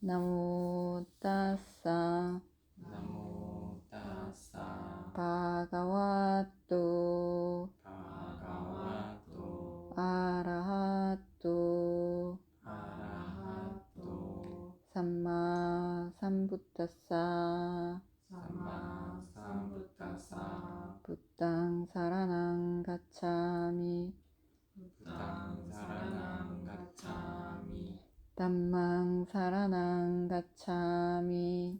나모 따사 나모 따사 바가와토 바가와토 아라하토 아라하토 삼마 삼부타사 삼마 삼부타사 부땅 사라낭 가차미 부당 사라낭 가차미 담망 사라낭 가차미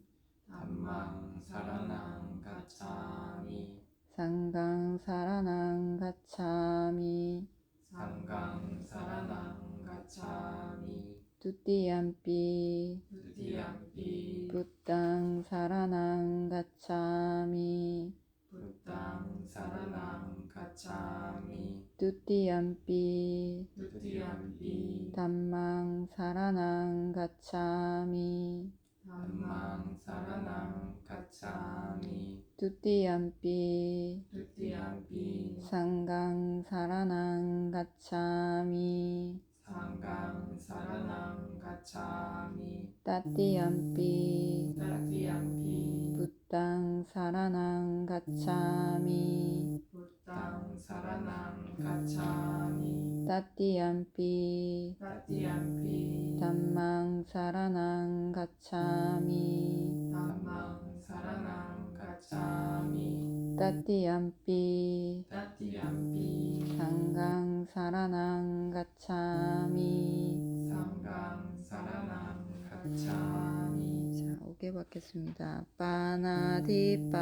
담망 사라낭 가차미 상강 사라낭 가차미 상강 사라낭 가차미 두띠얌피 두티얌피 부땅 사라낭 가차미 부당 사라낭 가차미 두띠얌피 두티얌피 담망 사라낭 가차미 담망 사라낭 가차미 두띠얌피 두티얌피 상강 사라낭 가차미 상강 사라낭 가차미 따띠얌피 따티얌피 부땅 사라낭 가차미 부당 사라낭 가차미 따띠얌피 따티얌피 담망 사라낭 가차미 담망 사라낭 가차미 따띠얌피 따티얌피 상강 사라낭 가차미. 상강 사라낭 가차미 자, 5개 받겠습니다. 빠나디빠따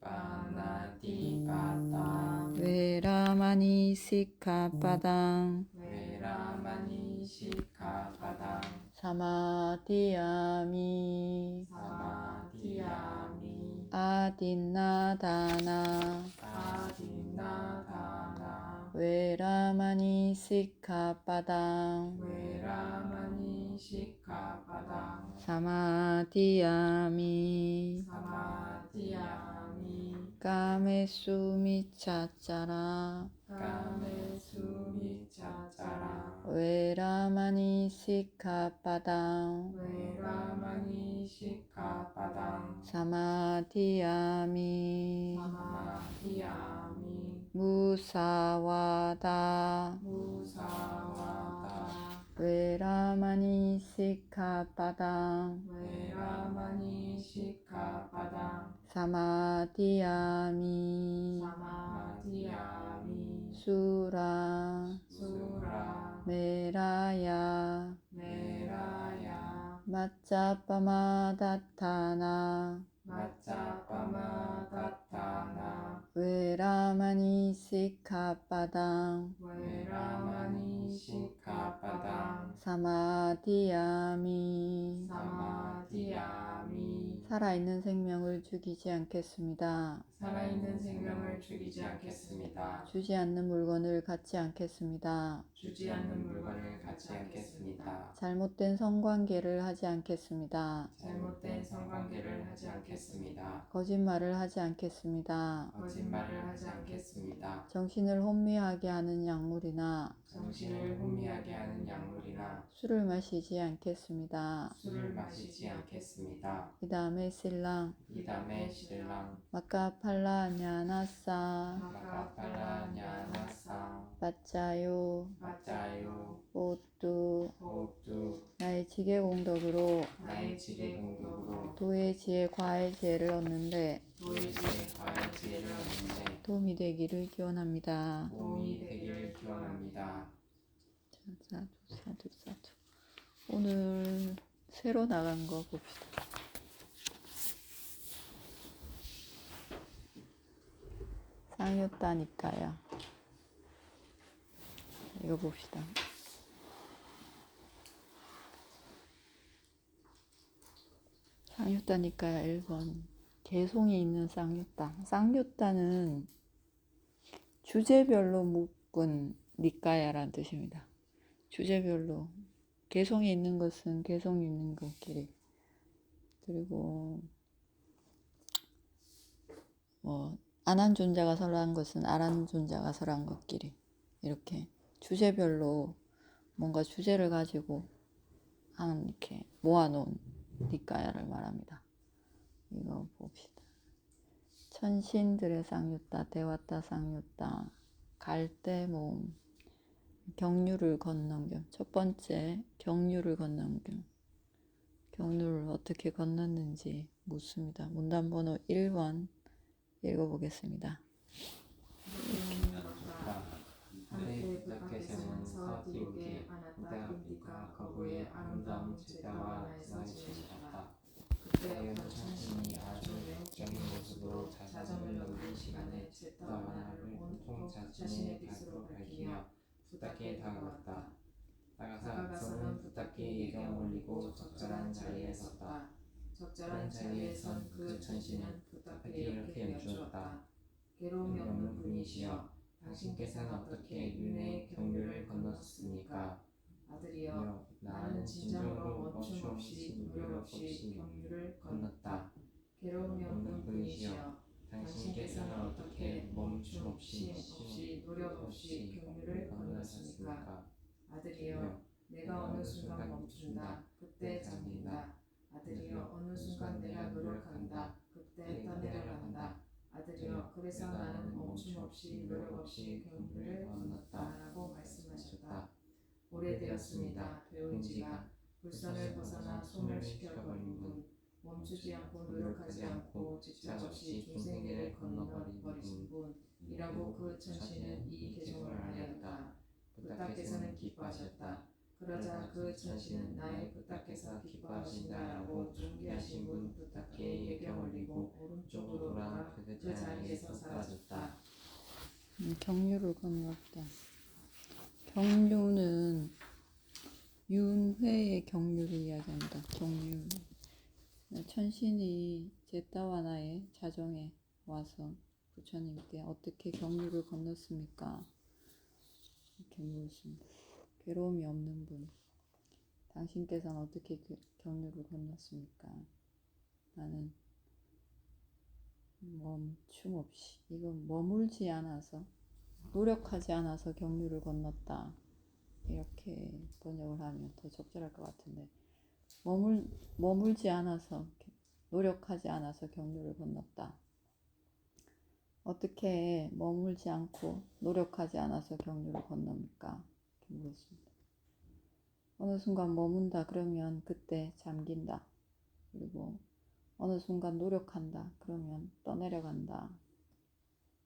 빠나티빠따 외라마니 시카빠당 외라마니 시카바당 사마디야미 사마디야미 아딘나다나 아딘나다나 외라마니 시카빠당 외라마니 시카바당 사마디야미 사마디야미 까메수미차짜라 까메수미차짜라 외라마니 시카빠당 외라마니 시카바당 사마디야미 사마디야미 무사와다 무사와다 외라마니 시카빠당 외라마니 시카바당 사마디야미 사마디야미 수라 수라 메라야 메라야 마짜빠마다타나 마짜빠마다타나 외라마니 시카빠당 외라마니 시카바당 사마디야미 사마디야미 살아있는 생명을 죽이지 않겠습니다. 살아있는 생명을 죽이지 않겠습니다. 주지 않는 물건을 갖지 않겠습니다. 주지 않는 물건을 갖지 않겠습니다. 잘못된 성관계를 하지 않겠습니다. 잘못된 성관계를 하지 않겠습니다. 거짓말을 하지 않겠습니다. 거짓말을 하지 않겠습니다. 정신을 혼미하게 하는 약물이나 정신을 혼미하게 하는 약물이나 술을 마시지 않겠습니다. 술을 마시지 않겠습니다. 그 다음에 신랑 이담의 신랑 마카팔라냐나사 마카팔라냐나사 빠짜요 맞자요 오뚜 호흡두 나의 지계공덕으로 나의 지게공덕으로 도의 지혜 과의 지혜를 얻는데 도의지의 과의 지혜를 얻는데 도움이 되기를 기원합니다. 도움이 되기를 기원합니다. 사두 사두 사두. 오늘 새로 나간 거 봅시다. 쌍요따니까요. 이거 봅시다. 쌍요따니까요 1번. 개송이 있는 쌍요따. 쌍요따는 주제별로 묶은 니까야라는 뜻입니다. 주제별로. 개송이 있는 것은 개송이 있는 것끼리. 그리고 안한 존자가 설한 것은 안한 존자가 설한 것끼리. 이렇게 주제별로 뭔가 주제를 가지고 한 이렇게 모아놓은 니까야를 말합니다. 이거 봅시다. 천신들의 쌍유따, 대와따 쌍유따, 갈대 모음, 경류를 건넌 겸. 첫 번째, 경류를 건넌 겸. 경류를 어떻게 건넜는지 묻습니다. 문단 번호 1번 읽어보겠습니다. 그때 부탁께서는 서디오게 아나타인디카 거부의 아름다운 제다와 나에서 지내셨다. 그때 어떤 천신이 아주 매혹적인 모습으로 자전을 넘긴 시간에 제다와 나를 온통 자신의 빛으로 밝히며 부탁께 다가갔다. 다가가서는 부탁께 예경 올리고 적절한 자리에 섰다. 적절한 자리에 선 그 천신은 부탁께 이렇게 여쭈었다. 괴로움이 없는 분이시여, 당신께서는 어떻게 윤회의 경류를 건너셨습니까? 아들이여, 나는 진정으로 멈춤 없이 노력 없이 경류를 건넜다. 괴로움이 없는 분이시여, 당신께서는 어떻게 멈춤 없이 노력 없이 경류를 건너셨습니까? 아들이여, 내가 어느 순간 멈춘다. 그때 잠긴다. 아들이여, 어느 순간 내가 노력한다. 그때 떠내려간다. 아들이여, 그래서 나는 멈춤 없이 노력 없이 경류를 건넜다라고 말씀하셨다. 오래되었습니다. 배운 지가 불선을 벗어나 소멸시켜버린 분, 멈추지 않고 노력하지 않고 집착 없이 중생계를 건너버리신 분이라고 그 천신은 이 개종을 하였다. 부탁께서는 기뻐하셨다. 그러자 그 천신은 나의 부탁께서 기뻐하신다라고 존귀하신 분 부탁께 예경 올리고 오른쪽으로 돌아 그 자리에서 사라졌다. 경류를 건넜다. 경류는 윤회의 경류를 이야기합니다. 경류. 천신이 제따와나의 자정에 와서 부처님께 어떻게 경류를 건넜습니까? 이렇게 물었습니다. 괴로움이 없는 분, 당신께서는 어떻게 경류를 건넜습니까? 나는 멈춤 없이, 이건 머물지 않아서, 노력하지 않아서 경류를 건넜다. 이렇게 번역을 하면 더 적절할 것 같은데, 머물지 않아서, 노력하지 않아서 경류를 건넜다. 어떻게 머물지 않고 노력하지 않아서 경류를 건넙니까? 이렇게 물었습니다. 어느 순간 머문다 그러면 그때 잠긴다. 그리고 어느 순간 노력한다 그러면 떠내려간다.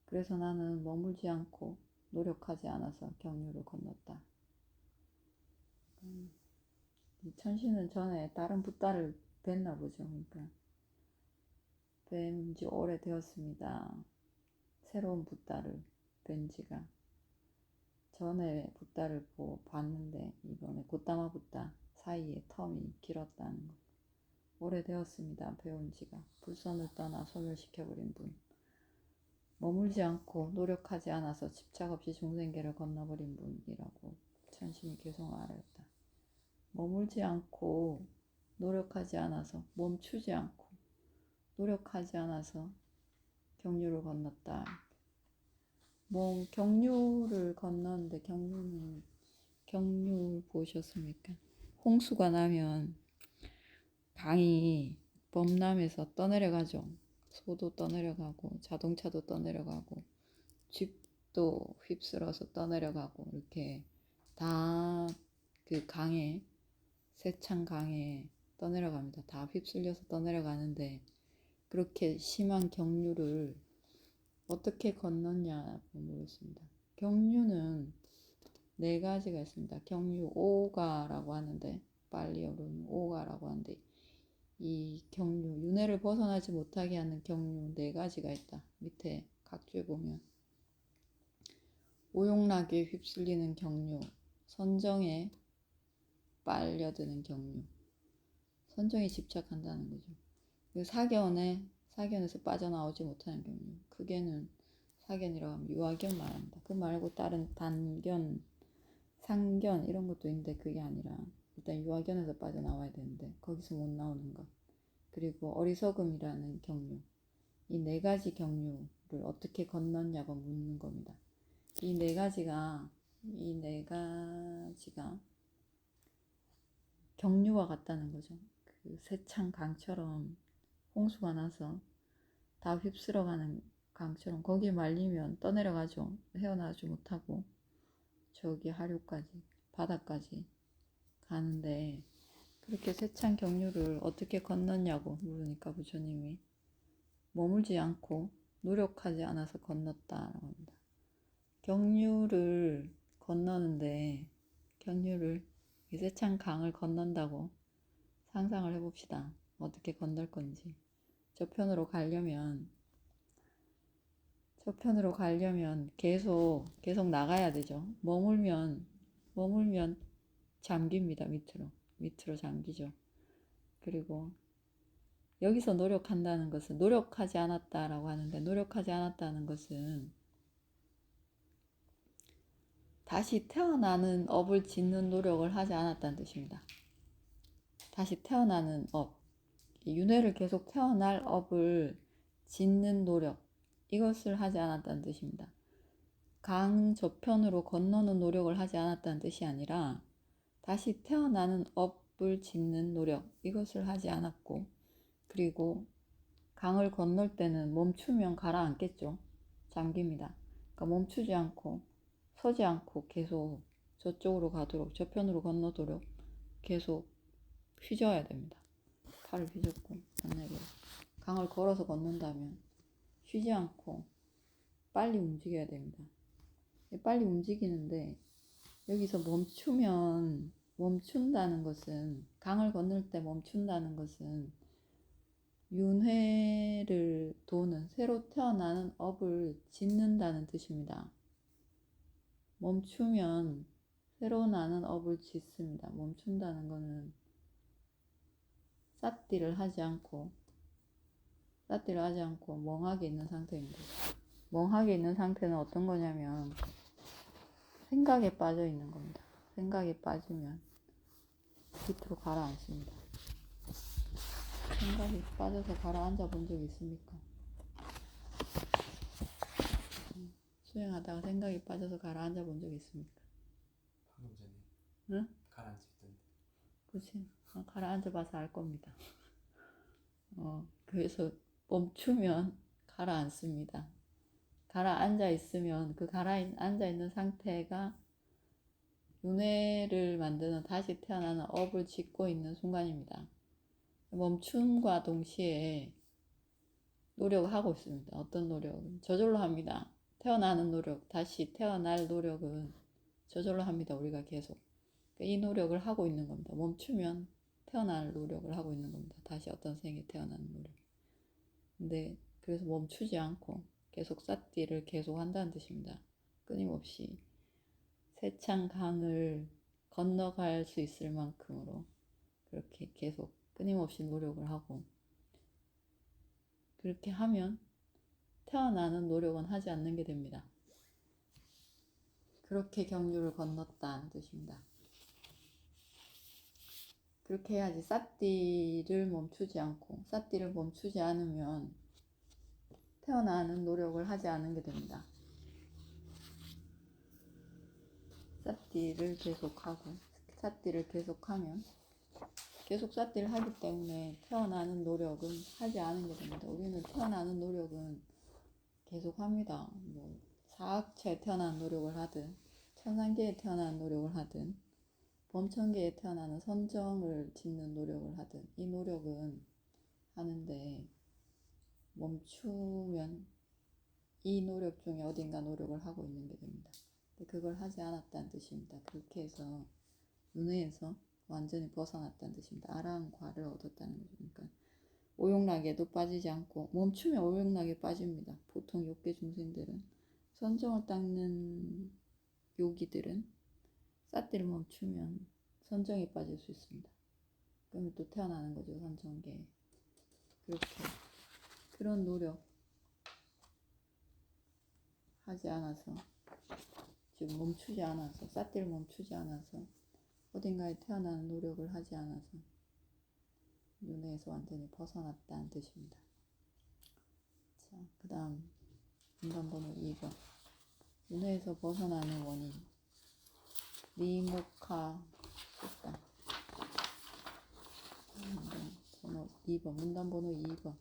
그래서 나는 머물지 않고 노력하지 않아서 경류를 건넜다. 이 천신은 전에 다른 붓다를 뵀나 보죠. 그러니까 뵌 지 오래되었습니다. 새로운 붓다를 뵌 지가. 전에 붓다를 봤는데 이번에 곧다마 붓다 사이에 텀이 길었다는 거. 오래되었습니다. 배운 지가. 불선을 떠나 소멸시켜버린 분. 머물지 않고 노력하지 않아서 집착 없이 중생계를 건너버린 분이라고 천신이 개성을 하였다. 머물지 않고 노력하지 않아서, 멈추지 않고 노력하지 않아서 경류를 건넜다. 경류를 건너는데 경류 보셨습니까? 홍수가 나면 강이 범람해서 떠내려가죠. 소도 떠내려가고 자동차도 떠내려가고 집도 휩쓸어서 떠내려가고 이렇게 다 그 강에, 세찬 강에 떠내려갑니다. 다 휩쓸려서 떠내려가는데 그렇게 심한 경류를 어떻게 건넜냐고 물었습니다. 경류는 네 가지가 있습니다. 경류 오가라고 하는데, 발리어로는 오가라고 하는데, 이 경류, 윤회를 벗어나지 못하게 하는 경류 네 가지가 있다. 밑에 각주에 보면 오용락에 휩쓸리는 경류, 선정에 빨려드는 경류, 선정에 집착한다는 거죠. 그 사견에서 빠져나오지 못하는 경류, 크게는 사견이라고 하면 유아견 말합니다. 그 말고 다른 단견, 상견 이런 것도 있는데 그게 아니라 일단 유아견에서 빠져나와야 되는데 거기서 못 나오는 것, 그리고 어리석음이라는 경류, 이 네 가지 경류를 어떻게 건넜냐고 묻는 겁니다. 이 네 가지가 경류와 같다는 거죠. 그 세찬 강처럼 홍수가 나서 다 휩쓸어가는 강처럼 거기에 말리면 떠내려가죠. 헤어나지 못하고 저기 하류까지 바다까지 가는데 그렇게 세찬 경류를 어떻게 건넜냐고 물으니까 부처님이 머물지 않고 노력하지 않아서 건넜다라고 합니다. 경류를 건너는데 경류를 세찬 강을 건넌다고 상상을 해봅시다. 어떻게 건널 건지. 저편으로 가려면 계속 나가야 되죠. 머물면 잠깁니다. 밑으로 잠기죠. 그리고 여기서 노력한다는 것은 노력하지 않았다라고 하는데 노력하지 않았다는 것은 다시 태어나는 업을 짓는 노력을 하지 않았다는 뜻입니다. 다시 태어나는 업, 윤회를 계속 태어날 업을 짓는 노력, 이것을 하지 않았다는 뜻입니다. 강 저편으로 건너는 노력을 하지 않았다는 뜻이 아니라 다시 태어나는 업을 짓는 노력, 이것을 하지 않았고, 그리고 강을 건널 때는 멈추면 가라앉겠죠. 잠깁니다. 그러니까 멈추지 않고 서지 않고 계속 저쪽으로 가도록 저편으로 건너도록 계속 휘저어야 됩니다. 팔을 휘젓고 만약에 강을 걸어서 건넌다면 쉬지 않고 빨리 움직여야 됩니다. 빨리 움직이는데 여기서 멈춘다는 것은 강을 건널 때 멈춘다는 것은 윤회를 도는 새로 태어나는 업을 짓는다는 뜻입니다. 멈추면 새로 나는 업을 짓습니다. 멈춘다는 것은 삿띠를 하지 않고 멍하게 있는 상태입니다. 멍하게 있는 상태는 어떤 거냐면 생각에 빠져 있는 겁니다. 생각에 빠지면 밑으로 가라앉습니다. 생각에 빠져서 가라앉아 본 적 있습니까? 수행하다가 생각에 빠져서 가라앉아 본 적 있습니까? 방금 전에 응? 가라앉았던데. 그치? 가라앉아 봐서 알 겁니다. 그래서 멈추면 가라앉습니다. 가라앉아 있으면 그 가라앉아 있는 상태가 윤회를 만드는 다시 태어나는 업을 짓고 있는 순간입니다. 멈춤과 동시에 노력하고 있습니다. 어떤 노력은? 저절로 합니다. 태어나는 노력, 다시 태어날 노력은 저절로 합니다. 우리가 계속. 이 노력을 하고 있는 겁니다. 멈추면 태어날 노력을 하고 있는 겁니다. 다시 어떤 생에 태어나는 노력. 근데 그래서 멈추지 않고 계속 삿띠를 계속 한다는 뜻입니다. 끊임없이 세찬 강을 건너갈 수 있을 만큼으로 그렇게 계속 끊임없이 노력을 하고 그렇게 하면 태어나는 노력은 하지 않는 게 됩니다. 그렇게 경류를 건넜다는 뜻입니다. 그렇게 해야지 삿띠를 멈추지 않으면 태어나는 노력을 하지 않는 게 됩니다. 삿띠를 계속하면 계속 삿띠를 하기 때문에 태어나는 노력은 하지 않은 게 됩니다. 우리는 태어나는 노력은 계속 합니다. 뭐 사악체에 태어나는 노력을 하든 천상계에 태어나는 노력을 하든 범천계에 태어나는 선정을 짓는 노력을 하든 이 노력은 하는데 멈추면 이 노력 중에 어딘가 노력을 하고 있는 게 됩니다. 근데 그걸 하지 않았다는 뜻입니다. 그렇게 해서 윤회에서 완전히 벗어났다는 뜻입니다. 아라한과를 얻었다는 거죠. 그러니까 오욕락에도 빠지지 않고 멈추면 오욕락에 빠집니다. 보통 욕계 중생들은 선정을 닦는 요기들은 삿띠를 멈추면 선정에 빠질 수 있습니다. 그러면 또 태어나는 거죠. 선정계에. 그렇게 그런 노력 하지 않아서 지금 삿띠를 멈추지 않아서 어딘가에 태어나는 노력을 하지 않아서 윤회에서 완전히 벗어났다는 뜻입니다. 자, 그 다음 인간번호 2번 윤회에서 벗어나는 원인 리모카 됐다. 2번 문단번호 2번.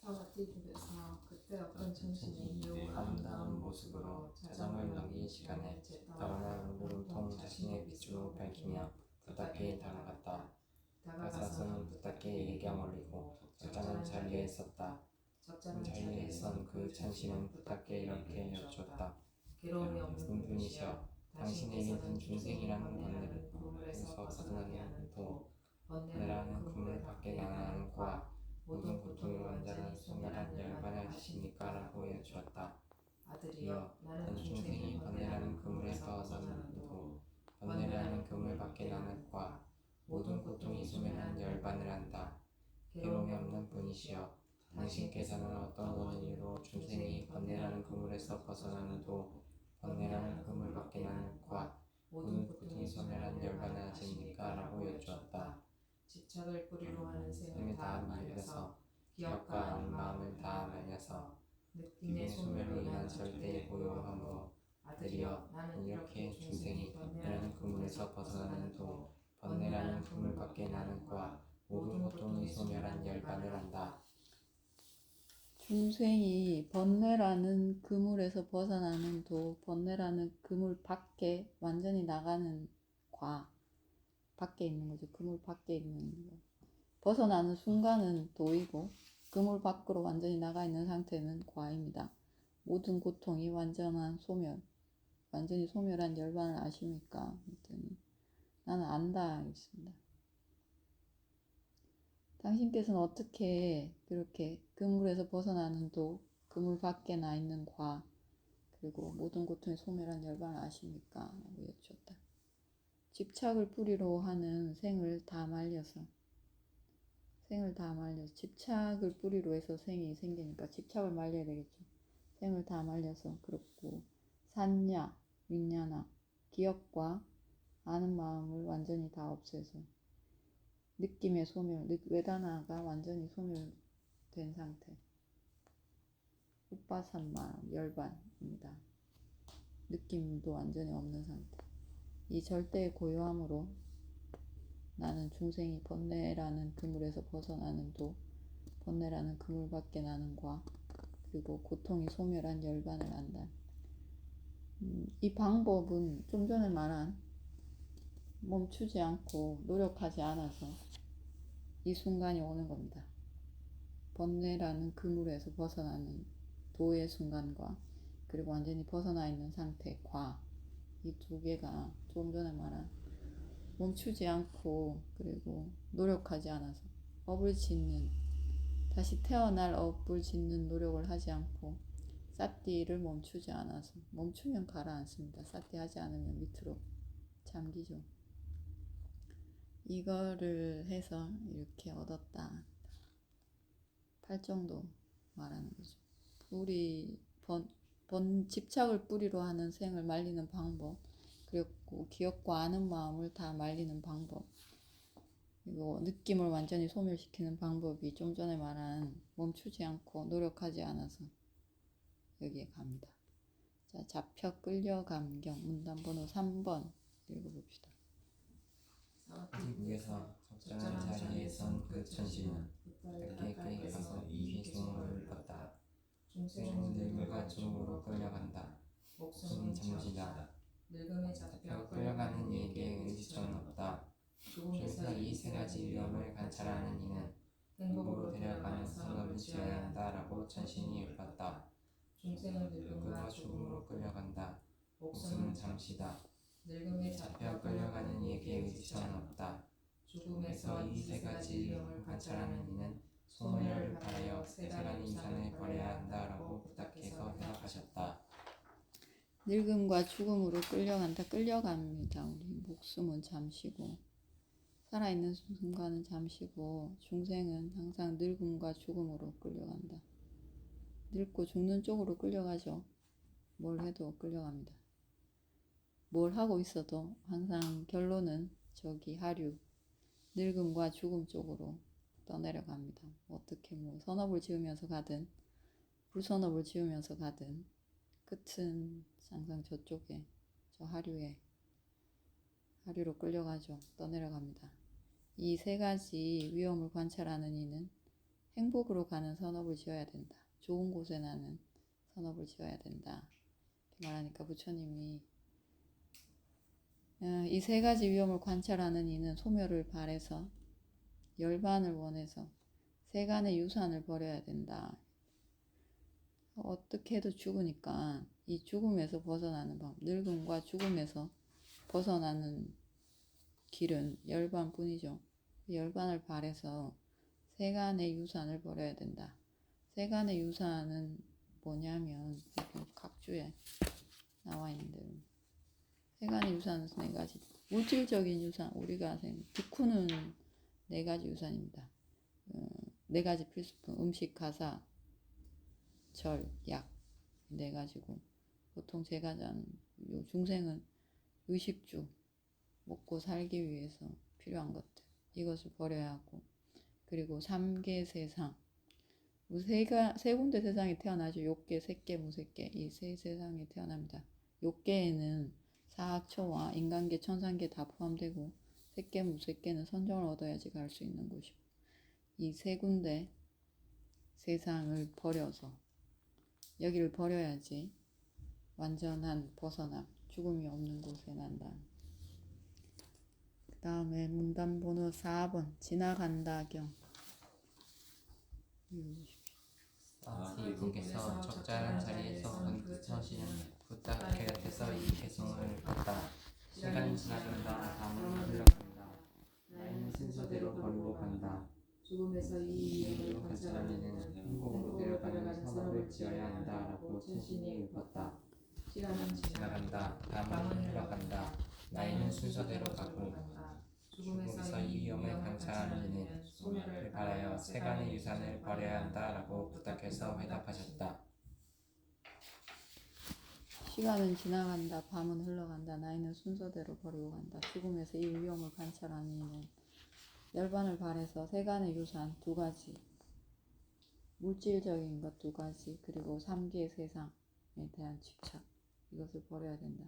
사와티 중에서 그때 어떤 정신이 의 욕을 아름다운 모습으로 자정을 넘긴 시간에 떠나 온통 자신의 빛으로 밝히며 부탁에 다가갔다. 다가가서는 부탁에 예경 올리고 적절한 자리에 섰다. 적절한 자리에 선 그 천신은 부탁에 이렇게 여쭈었다. 괴로움이 없는 분이시여, 당신에게는 중생이라는 번뇌는 그물에서 벗어나게 하는 도, 번뇌라는 그물 밖에 나가는 고와 모든 고통을 완전한 소멸한 열반을 하십니까? 라고 여쭈었다. 아들이여, 나는 중생이 번뇌라는 그물에서 벗어나는 도, 번뇌라는 그물 밖에 나는 고와 모든 고통이 소멸한 열반을 한다. 괴로움이 없는 분이시여, 당신께서는 어떤 원인으로 중생이 번뇌라는 그물에서 벗어나는 도, 번뇌라는 그물 밖에 나는 고와 모든 고통이 소멸한 열반을 하십니까? 라고 여쭈었다. 집착을 뿌리로 하는 생을 다 말려서 기억과 아는 마음을 다 말려서 느낌의 소멸로 인한 절대의 고요함으로 아들이여, 나는 이렇게 중생이 번뇌라는 그물에서 벗어나는 도, 번뇌라는 그물 밖에 나는 고와 모든 고통이 소멸한 열반을 한다. 중생이 번뇌라는 그물에서 벗어나는 도, 번뇌라는 그물 밖에 완전히 나가는 과, 밖에 있는 거죠. 그물 밖에 있는 거. 벗어나는 순간은 도이고 그물 밖으로 완전히 나가 있는 상태는 과입니다. 모든 고통이 완전한 소멸, 완전히 소멸한 열반을 아십니까? 했더니 나는 안다 했습니다. 당신께서는 어떻게 그렇게 그물에서 벗어나는 도, 그물 밖에 나 있는 과, 그리고 모든 고통이 소멸한 열반을 아십니까? 라고 여쭈었다. 집착을 뿌리로 하는 생을 다 말려서 집착을 뿌리로 해서 생이 생기니까 집착을 말려야 되겠죠. 생을 다 말려서 그렇고 산냐, 윈냐나, 기억과 아는 마음을 완전히 다 없애서 느낌의 소멸, 외다나가 완전히 소멸된 상태. 우빠산마, 열반입니다. 느낌도 완전히 없는 상태. 이 절대의 고요함으로 나는 중생이 번뇌라는 그물에서 벗어나는 도, 번뇌라는 그물 밖에 나는 과, 그리고 고통이 소멸한 열반을 안다. 이 방법은 좀 전에 말한 멈추지 않고 노력하지 않아서 이 순간이 오는 겁니다. 번뇌라는 그물에서 벗어나는 도의 순간과 그리고 완전히 벗어나 있는 상태, 과, 이 두 개가 좀 전에 말한 멈추지 않고 그리고 노력하지 않아서 업을 짓는, 다시 태어날 업을 짓는 노력을 하지 않고 삿띠를 멈추지 않아서, 멈추면 가라앉습니다. 삿띠 하지 않으면 밑으로 잠기죠. 이거를 해서 이렇게 얻었다. 8정도 말하는 거죠. 우리 집착을 뿌리로 하는 생을 말리는 방법, 그리고 기억과 아는 마음을 다 말리는 방법, 그리고 느낌을 완전히 소멸시키는 방법이 좀 전에 말한 멈추지 않고 노력하지 않아서 여기에 갑니다. 자, 잡혀 끌려감경 문단번호 3번 읽어봅시다. 미국에서 적절한 자리에 선 그 천신은 부탁에게 가서 이 휘송을 읊었다. 중생은 늙음과 죽음으로 끌려간다. 목숨이 잠시다. 늙음에 잡혀 끌려가는 이에게 의지처는 없다. 죽음에서 이 세 가지 위험을 관찰하는 이는 행복으로 데려가는 선업을 지어야 한다라고 천신이 읊었다. 중생은 늙음과 죽음으로 끌려간다. 목숨은 잠시다. 늙음에 잡혀 끌려가는 이에게 의지처는 없다. 죽음에서 이 세 가지 위험을 관찰하는 이는 소멸을 바라여 세 가지 인산을 버려야 한다라고 부탁해서 대답하셨다. 늙음과 죽음으로 끌려간다. 끌려갑니다. 우리 목숨은 잠시고 살아있는 순간은 잠시고 중생은 항상 늙음과 죽음으로 끌려간다. 늙고 죽는 쪽으로 끌려가죠. 뭘 해도 끌려갑니다. 뭘 하고 있어도 항상 결론은 저기 하류, 늙음과 죽음 쪽으로 떠내려갑니다. 어떻게 선업을 지으면서 가든 불선업을 지으면서 가든 끝은 항상 저쪽에, 저 하류로 끌려가죠. 떠내려갑니다. 이 세 가지 위험을 관찰하는 이는 행복으로 가는 선업을 지어야 된다. 좋은 곳에 나는 선업을 지어야 된다. 이렇게 말하니까 부처님이 이 세 가지 위험을 관찰하는 이는 소멸을 바래서 열반을 원해서 세간의 유산을 버려야 된다. 어떻게 해도 죽으니까 이 죽음에서 벗어나는 법, 늙음과 죽음에서 벗어나는 길은 열반뿐이죠. 열반을 바래서 세간의 유산을 버려야 된다. 세간의 유산은 뭐냐면 각주에 나와 있는 대로 세간의 유산은 네 가지. 물질적인 유산, 우리가 비쿠는 네 가지 유산입니다. 네 가지 필수품, 음식, 가사, 절, 약 네 가지고 보통 제가 자는 중생은 의식주 먹고 살기 위해서 필요한 것들 이것을 버려야 하고 그리고 삼계 세상 세 군데 세상에 태어나죠. 욕계, 색계, 무색계 이 세 세상에 태어납니다. 욕계에는 사악처와 인간계, 천상계 다 포함되고 색계, 무색계는 선정을 얻어야지 갈 수 있는 곳이고 이 세 군데 세상을 버려서 여기를 버려야지 완전한 벗어남, 죽음이 없는 곳에 난다. 그 다음에 문단 번호 4번 지나간다경 스님께서 적절한 자리에서 근처시는 부탁 곁에서 이 개송을 걷다. 시간이 지나간다. 밤은 흘러간다. 나이는 순서대로 걸고 간다. 죽음에서 이 이유로 관찰하면은 행복으로 내려가는 선업을 지어야 한다라고 천신이 읊었다. 시간은 지나간다. 밤은 흘러간다. 나이는 순서대로 가고 죽음에서 이 위험을 관찰하는 이는 소멸을 바라여 세간의 유산을 버려야 한다라고 부탁해서 회답하셨다. 시간은 지나간다. 밤은 흘러간다. 나이는 순서대로 버리고 간다. 죽음에서 이 위험을 관찰하는 이는 열반을 발해서 세간의 유산 두 가지 물질적인 것 두 가지 그리고 삼계의 세상에 대한 집착 이것을 버려야 된다.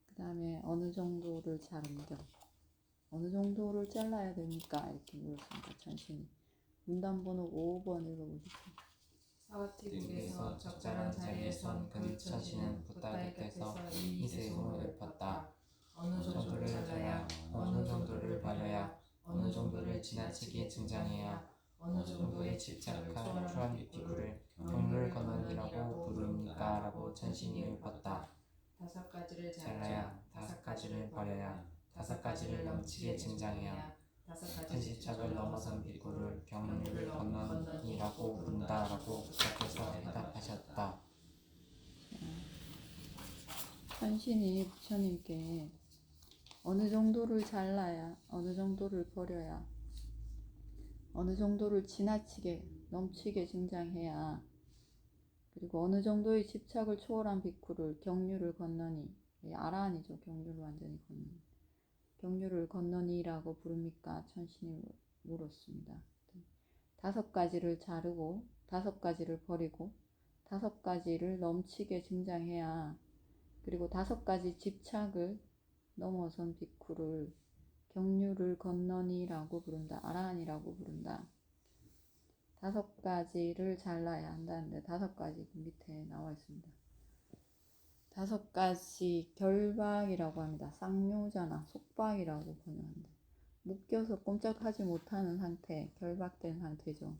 그 다음에 어느 정도를 자른겨 어느 정도를 잘라야 됩니까? 이렇게 물었습니다. 천신이. 문단번호 5번 읽어보십시오. 사와티국에서 적절한 자리에 선 그 천신은 부타 곁에서 이 세송을 읊었다. 어느 정도를 잘라야, 어느 정도를 버려야, 어느 정도를 지나치게 증장해야, 어느 정도에 집착한 추한 비구를 경륜을 건넌이라고 부릅니까? 라고 천신이 읊었다. 5가지를 잘라야, 5가지를 버려야, 5가지를 넘치게 증장해야, 5가지 집착을 넘어선 비구를 경륜을 건넌이라고 부른다라고 부탁해서 해답하셨다. 천신이 부처님께 어느 정도를 잘라야, 어느 정도를 버려야, 어느 정도를 지나치게 넘치게 증장해야 그리고 어느 정도의 집착을 초월한 비쿠를 경륜을 건너니 아라한이죠. 경륜을 완전히 건너니 경륜을 건너니라고 부릅니까? 천신이 물었습니다. 5가지를 자르고 5가지를 버리고 5가지를 넘치게 증장해야 그리고 5가지 집착을 넘어선 비쿠를 경륜을 건너니라고 부른다. 아라한이라고 부른다. 5가지를 잘라야 한다는데 5가지 밑에 나와 있습니다. 5가지 결박이라고 합니다. 쌍묘자나 속박이라고 번역한다. 묶여서 꼼짝하지 못하는 상태, 결박된 상태죠.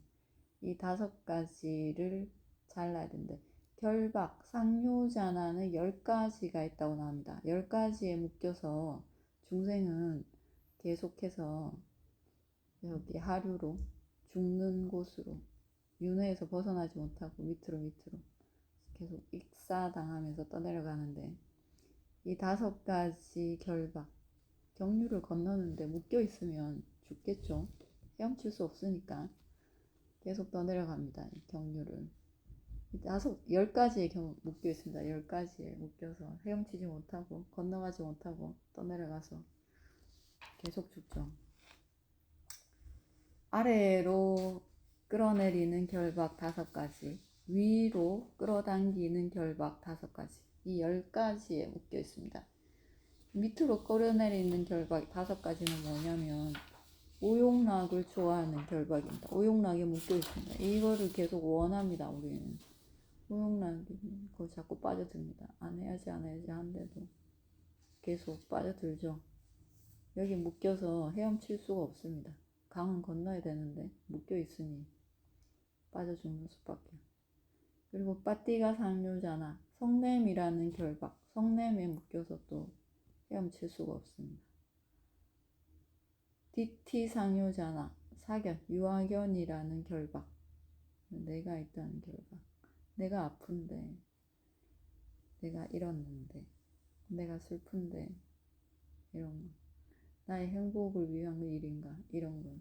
이 5가지를 잘라야 된대. 결박, 쌍묘자나는 10가지가 있다고 나옵니다. 10가지에 묶여서 중생은 계속해서 여기 하류로 죽는 곳으로 윤회에서 벗어나지 못하고 밑으로 계속 익사당하면서 떠내려가는데 이 5가지 결박 경륜을 건너는데 묶여 있으면 죽겠죠. 헤엄칠 수 없으니까 계속 떠내려갑니다. 이 경륜을 10가지에 묶여 있습니다. 10가지에 묶여서 헤엄치지 못하고 건너가지 못하고 떠내려가서 계속 죽죠. 아래로 끌어내리는 결박 5가지, 위로 끌어당기는 결박 5가지, 이 10가지에 묶여 있습니다. 밑으로 끌어내리는 결박 5가지는 뭐냐면 오용락을 좋아하는 결박입니다. 오용락에 묶여 있습니다. 이거를 계속 원합니다. 우리는 오용락이 그거 자꾸 빠져듭니다. 안 해야지 한데도 계속 빠져들죠. 여기 묶여서 헤엄칠 수가 없습니다. 강은 건너야 되는데 묶여 있으니 빠져 죽는 수밖에. 그리고 빠띠가 상류자나 성냄이라는 결박, 성냄에 묶여서 또 헤엄칠 수가 없습니다. 디티 상류자나 사견, 유아견이라는 결박, 내가 있다는 결박, 내가 아픈데, 내가 잃었는데, 내가 슬픈데, 이런 거, 나의 행복을 위한 일인가, 이런 거,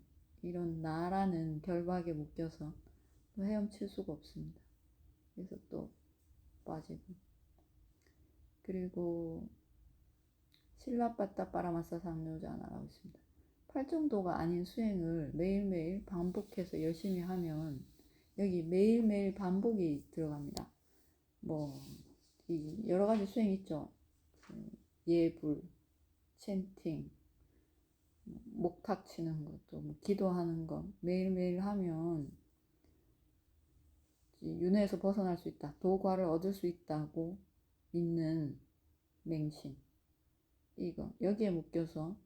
이런 나라는 결박에 묶여서 또 헤엄칠 수가 없습니다. 그래서 또 빠지고. 그리고 실라빠따 빠라마사 상류자나라고 있습니다. 팔정도가 아닌 수행을 매일매일 반복해서 열심히 하면 여기 매일매일 반복이 들어갑니다. 이 여러 가지 수행 있죠. 예불, 챈팅, 목탁 치는 것도 기도하는 것 매일매일 하면 윤회에서 벗어날 수 있다. 도과를 얻을 수 있다고 믿는 맹신. 이거 여기에 묶여서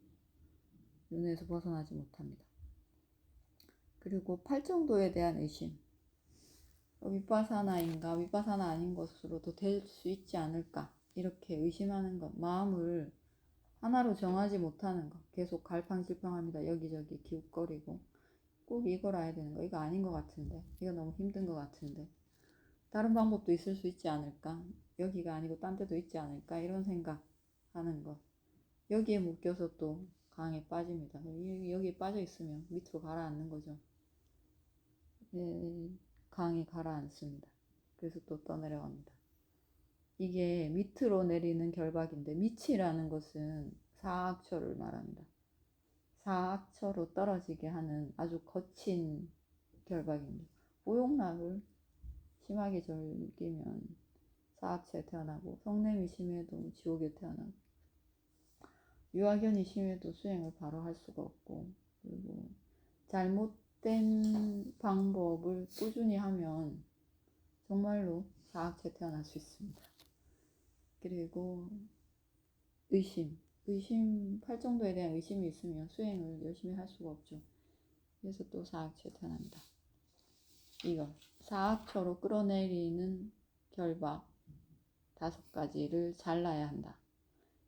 윤회에서 벗어나지 못합니다. 그리고 팔정도에 대한 의심. 위파사나인가 위파사나 아닌 것으로도 될 수 있지 않을까 이렇게 의심하는 것, 마음을 하나로 정하지 못하는 것, 계속 갈팡질팡합니다. 여기저기 기웃거리고 꼭 이걸 해야 되는 거, 이거 아닌 것 같은데, 이거 너무 힘든 것 같은데, 다른 방법도 있을 수 있지 않을까, 여기가 아니고 딴 데도 있지 않을까, 이런 생각하는 것. 여기에 묶여서 또 강에 빠집니다. 여기에 빠져 있으면 밑으로 가라앉는 거죠. 강에 가라앉습니다. 그래서 또 떠내려갑니다. 이게 밑으로 내리는 결박인데, 밑이라는 것은 사악처를 말합니다. 사악처로 떨어지게 하는 아주 거친 결박입니다. 오용락을 심하게 즐기면 사악처에 태어나고, 성냄이 심해도 지옥에 태어나고, 유아견이 심해도 수행을 바로 할 수가 없고, 그리고 잘못된 방법을 꾸준히 하면 정말로 사악처에 태어날 수 있습니다. 그리고 의심, 팔정도에 대한 의심이 있으면 수행을 열심히 할 수가 없죠. 그래서 또 사악처에 태어납니다. 이거 사악처로 끌어내리는 결박 5가지를 잘라야 한다.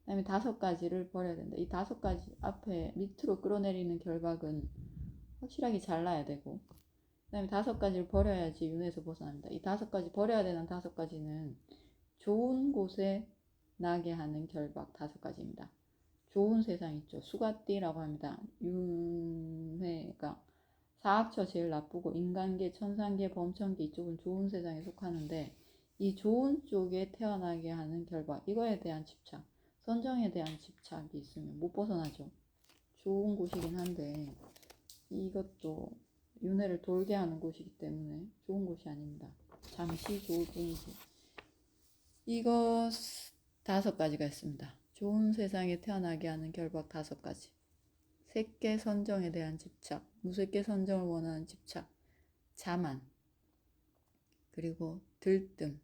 그 다음에 5가지를 버려야 된다. 이 5가지 앞에 밑으로 끌어내리는 결박은 확실하게 잘라야 되고, 그 다음에 5가지를 버려야지 윤회에서 벗어납니다. 이 5가지 버려야 되는 5가지는 좋은 곳에 나게 하는 결박 5가지입니다. 좋은 세상 있죠. 수가띠라고 합니다. 윤회가 사악처 제일 나쁘고, 인간계, 천상계, 범천계 이쪽은 좋은 세상에 속하는데, 이 좋은 쪽에 태어나게 하는 결박, 이거에 대한 집착, 선정에 대한 집착이 있으면 못 벗어나죠. 좋은 곳이긴 한데 이것도 윤회를 돌게 하는 곳이기 때문에 좋은 곳이 아닙니다. 잠시 좋을 뿐이지. 이거 5가지가 있습니다. 좋은 세상에 태어나게 하는 결박 5가지. 색계 선정에 대한 집착, 무색계 선정을 원하는 집착, 자만, 그리고 들뜸,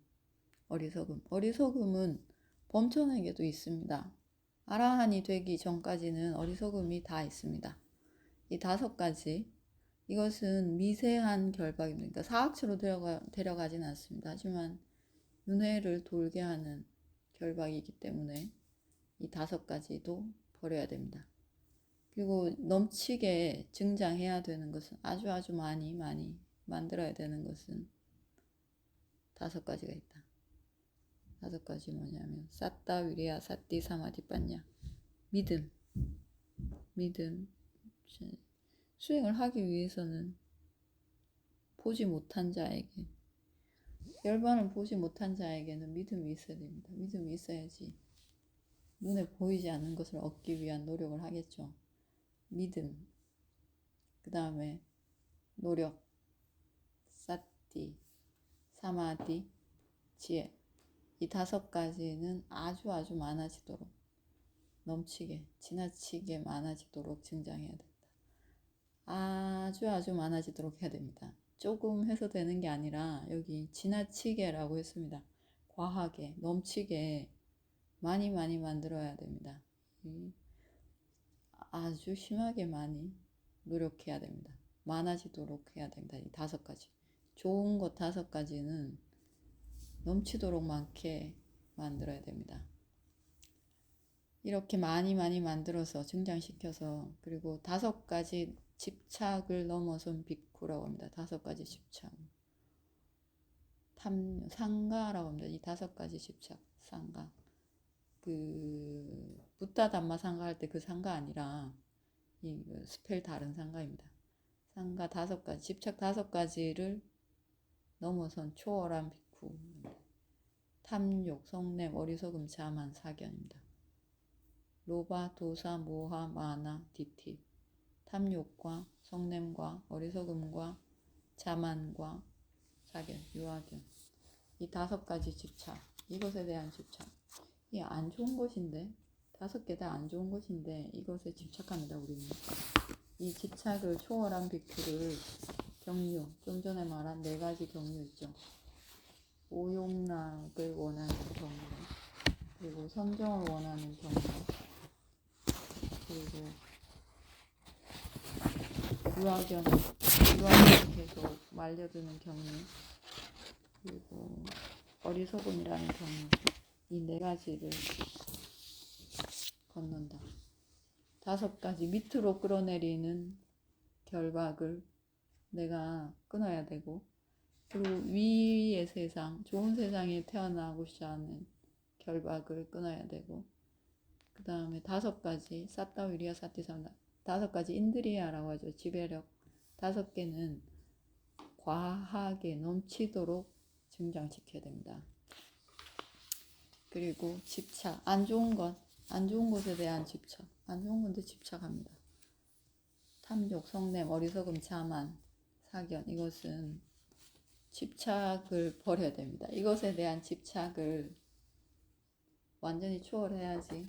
어리석음. 어리석음은 범천에게도 있습니다. 아라한이 되기 전까지는 어리석음이 다 있습니다. 이 5가지, 이것은 미세한 결박입니다. 그러니까 사악처로 데려가지는 않습니다. 하지만 윤회를 돌게 하는 결박이기 때문에 이 5가지도 버려야 됩니다. 그리고 넘치게 증장해야 되는 것은, 아주 많이 만들어야 되는 것은 5가지가 있다. 5가지 뭐냐면 사따 위리야 사띠 사마디 빠냐. 믿음. 수행을 하기 위해서는 보지 못한 자에게, 열반을 보지 못한 자에게는 믿음이 있어야 됩니다. 믿음이 있어야지 눈에 보이지 않는 것을 얻기 위한 노력을 하겠죠. 믿음, 그 다음에 노력, 사띠, 사마디, 지혜. 이 5가지는 아주 많아지도록 넘치게 지나치게 많아지도록 증장해야 된다. 아주 많아지도록 해야 됩니다. 조금 해서 되는 게 아니라 여기 지나치게라고 했습니다. 과하게 넘치게 많이 만들어야 됩니다. 아주 심하게 많이 노력해야 됩니다. 많아지도록 해야 됩니다. 이 5가지. 좋은 것 5가지는 넘치도록 많게 만들어야 됩니다. 이렇게 많이 만들어서 증장시켜서, 그리고 5가지 집착을 넘어선 비쿠라고 합니다. 5가지 집착. 상가라고 합니다. 이 5가지 집착, 상가. 붓다 담마 상가 할 때 그 상가 아니라 이 스펠 다른 상가입니다. 상가 5가지, 집착 5가지를 넘어선 초월한 비쿠. 탐욕, 성냄, 어리석음, 자만, 사견입니다. 로바, 도사, 모하, 마나, 디티. 탐욕과 성냄과 어리석음과 자만과 사견, 유아견. 이 5가지 집착, 이것에 대한 집착. 이 안 좋은 것인데, 5개 다 안 좋은 것인데 이것에 집착합니다. 우리는 이 집착을 초월한 비큐를 경류, 좀 전에 말한 4가지 경류 있죠. 오용락을 원하는 경류, 그리고 선정을 원하는 경류, 그리고 유아견 계속 말려드는 경류, 그리고 어리석음이라는 경류, 이 4가지를 건넌다. 5가지 밑으로 끌어내리는 결박을 내가 끊어야 되고, 그리고 위의 세상, 좋은 세상에 태어나고자 하는 결박을 끊어야 되고, 그 다음에 5가지 사따 위리아 사티삼다, 5가지 인드리아라고 하죠. 지배력 5개는 과하게 넘치도록 증장시켜야 됩니다. 그리고 집착, 안 좋은 것에 대한 집착, 안 좋은 건데 집착합니다. 탐욕, 성냄, 어리석음, 자만, 사견, 이것은 집착을 버려야 됩니다. 이것에 대한 집착을 완전히 초월해야지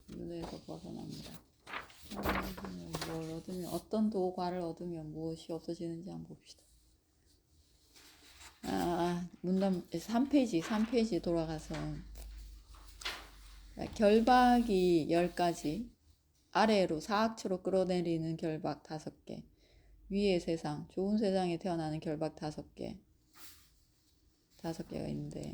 윤회에서 벗어납니다. 뭘 얻으면, 어떤 도과를 얻으면 무엇이 없어지는지 한번 봅시다. 문답 3페이지 돌아가서 결박이 10가지, 아래로 사악처로 끌어내리는 결박 5개, 위의 세상, 좋은 세상에 태어나는 결박 5개, 5개가 있는데,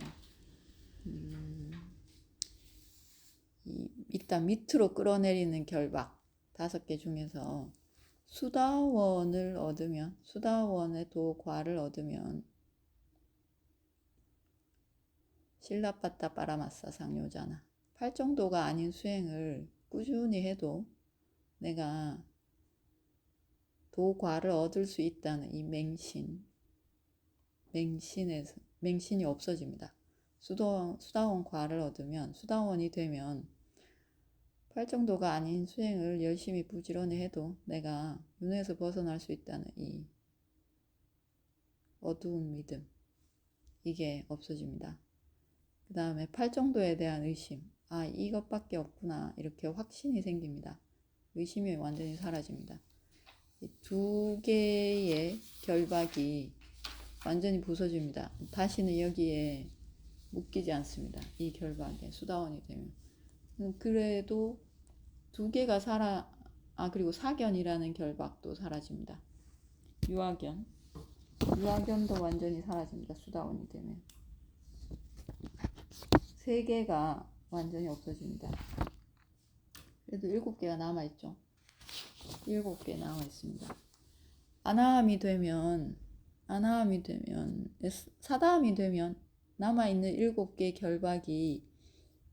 일단 밑으로 끌어내리는 결박 5개 중에서 수다원을 얻으면, 수다원의 도과를 얻으면 실라빠따 빠라마싸 상요자나, 8정도가 아닌 수행을 꾸준히 해도 내가 도과를 얻을 수 있다는 이 맹신이 없어집니다. 수다원 과를 얻으면, 수다원이 되면 8정도가 아닌 수행을 열심히 부지런히 해도 내가 윤회에서 벗어날 수 있다는 이 어두운 믿음, 이게 없어집니다. 그 다음에 8정도에 대한 의심, 이것밖에 없구나, 이렇게 확신이 생깁니다. 의심이 완전히 사라집니다. 이 2개의 결박이 완전히 부서집니다. 다시는 여기에 묶이지 않습니다. 이 결박에 수다원이 되면. 그래도 2개가 그리고 사견이라는 결박도 사라집니다. 유아견도 완전히 사라집니다. 수다원이 되면. 3개가 완전히 없어집니다. 그래도 7개가 남아있죠. 7개 남아있습니다. 아나함이 되면, 사다함이 되면 남아있는 7개의 결박이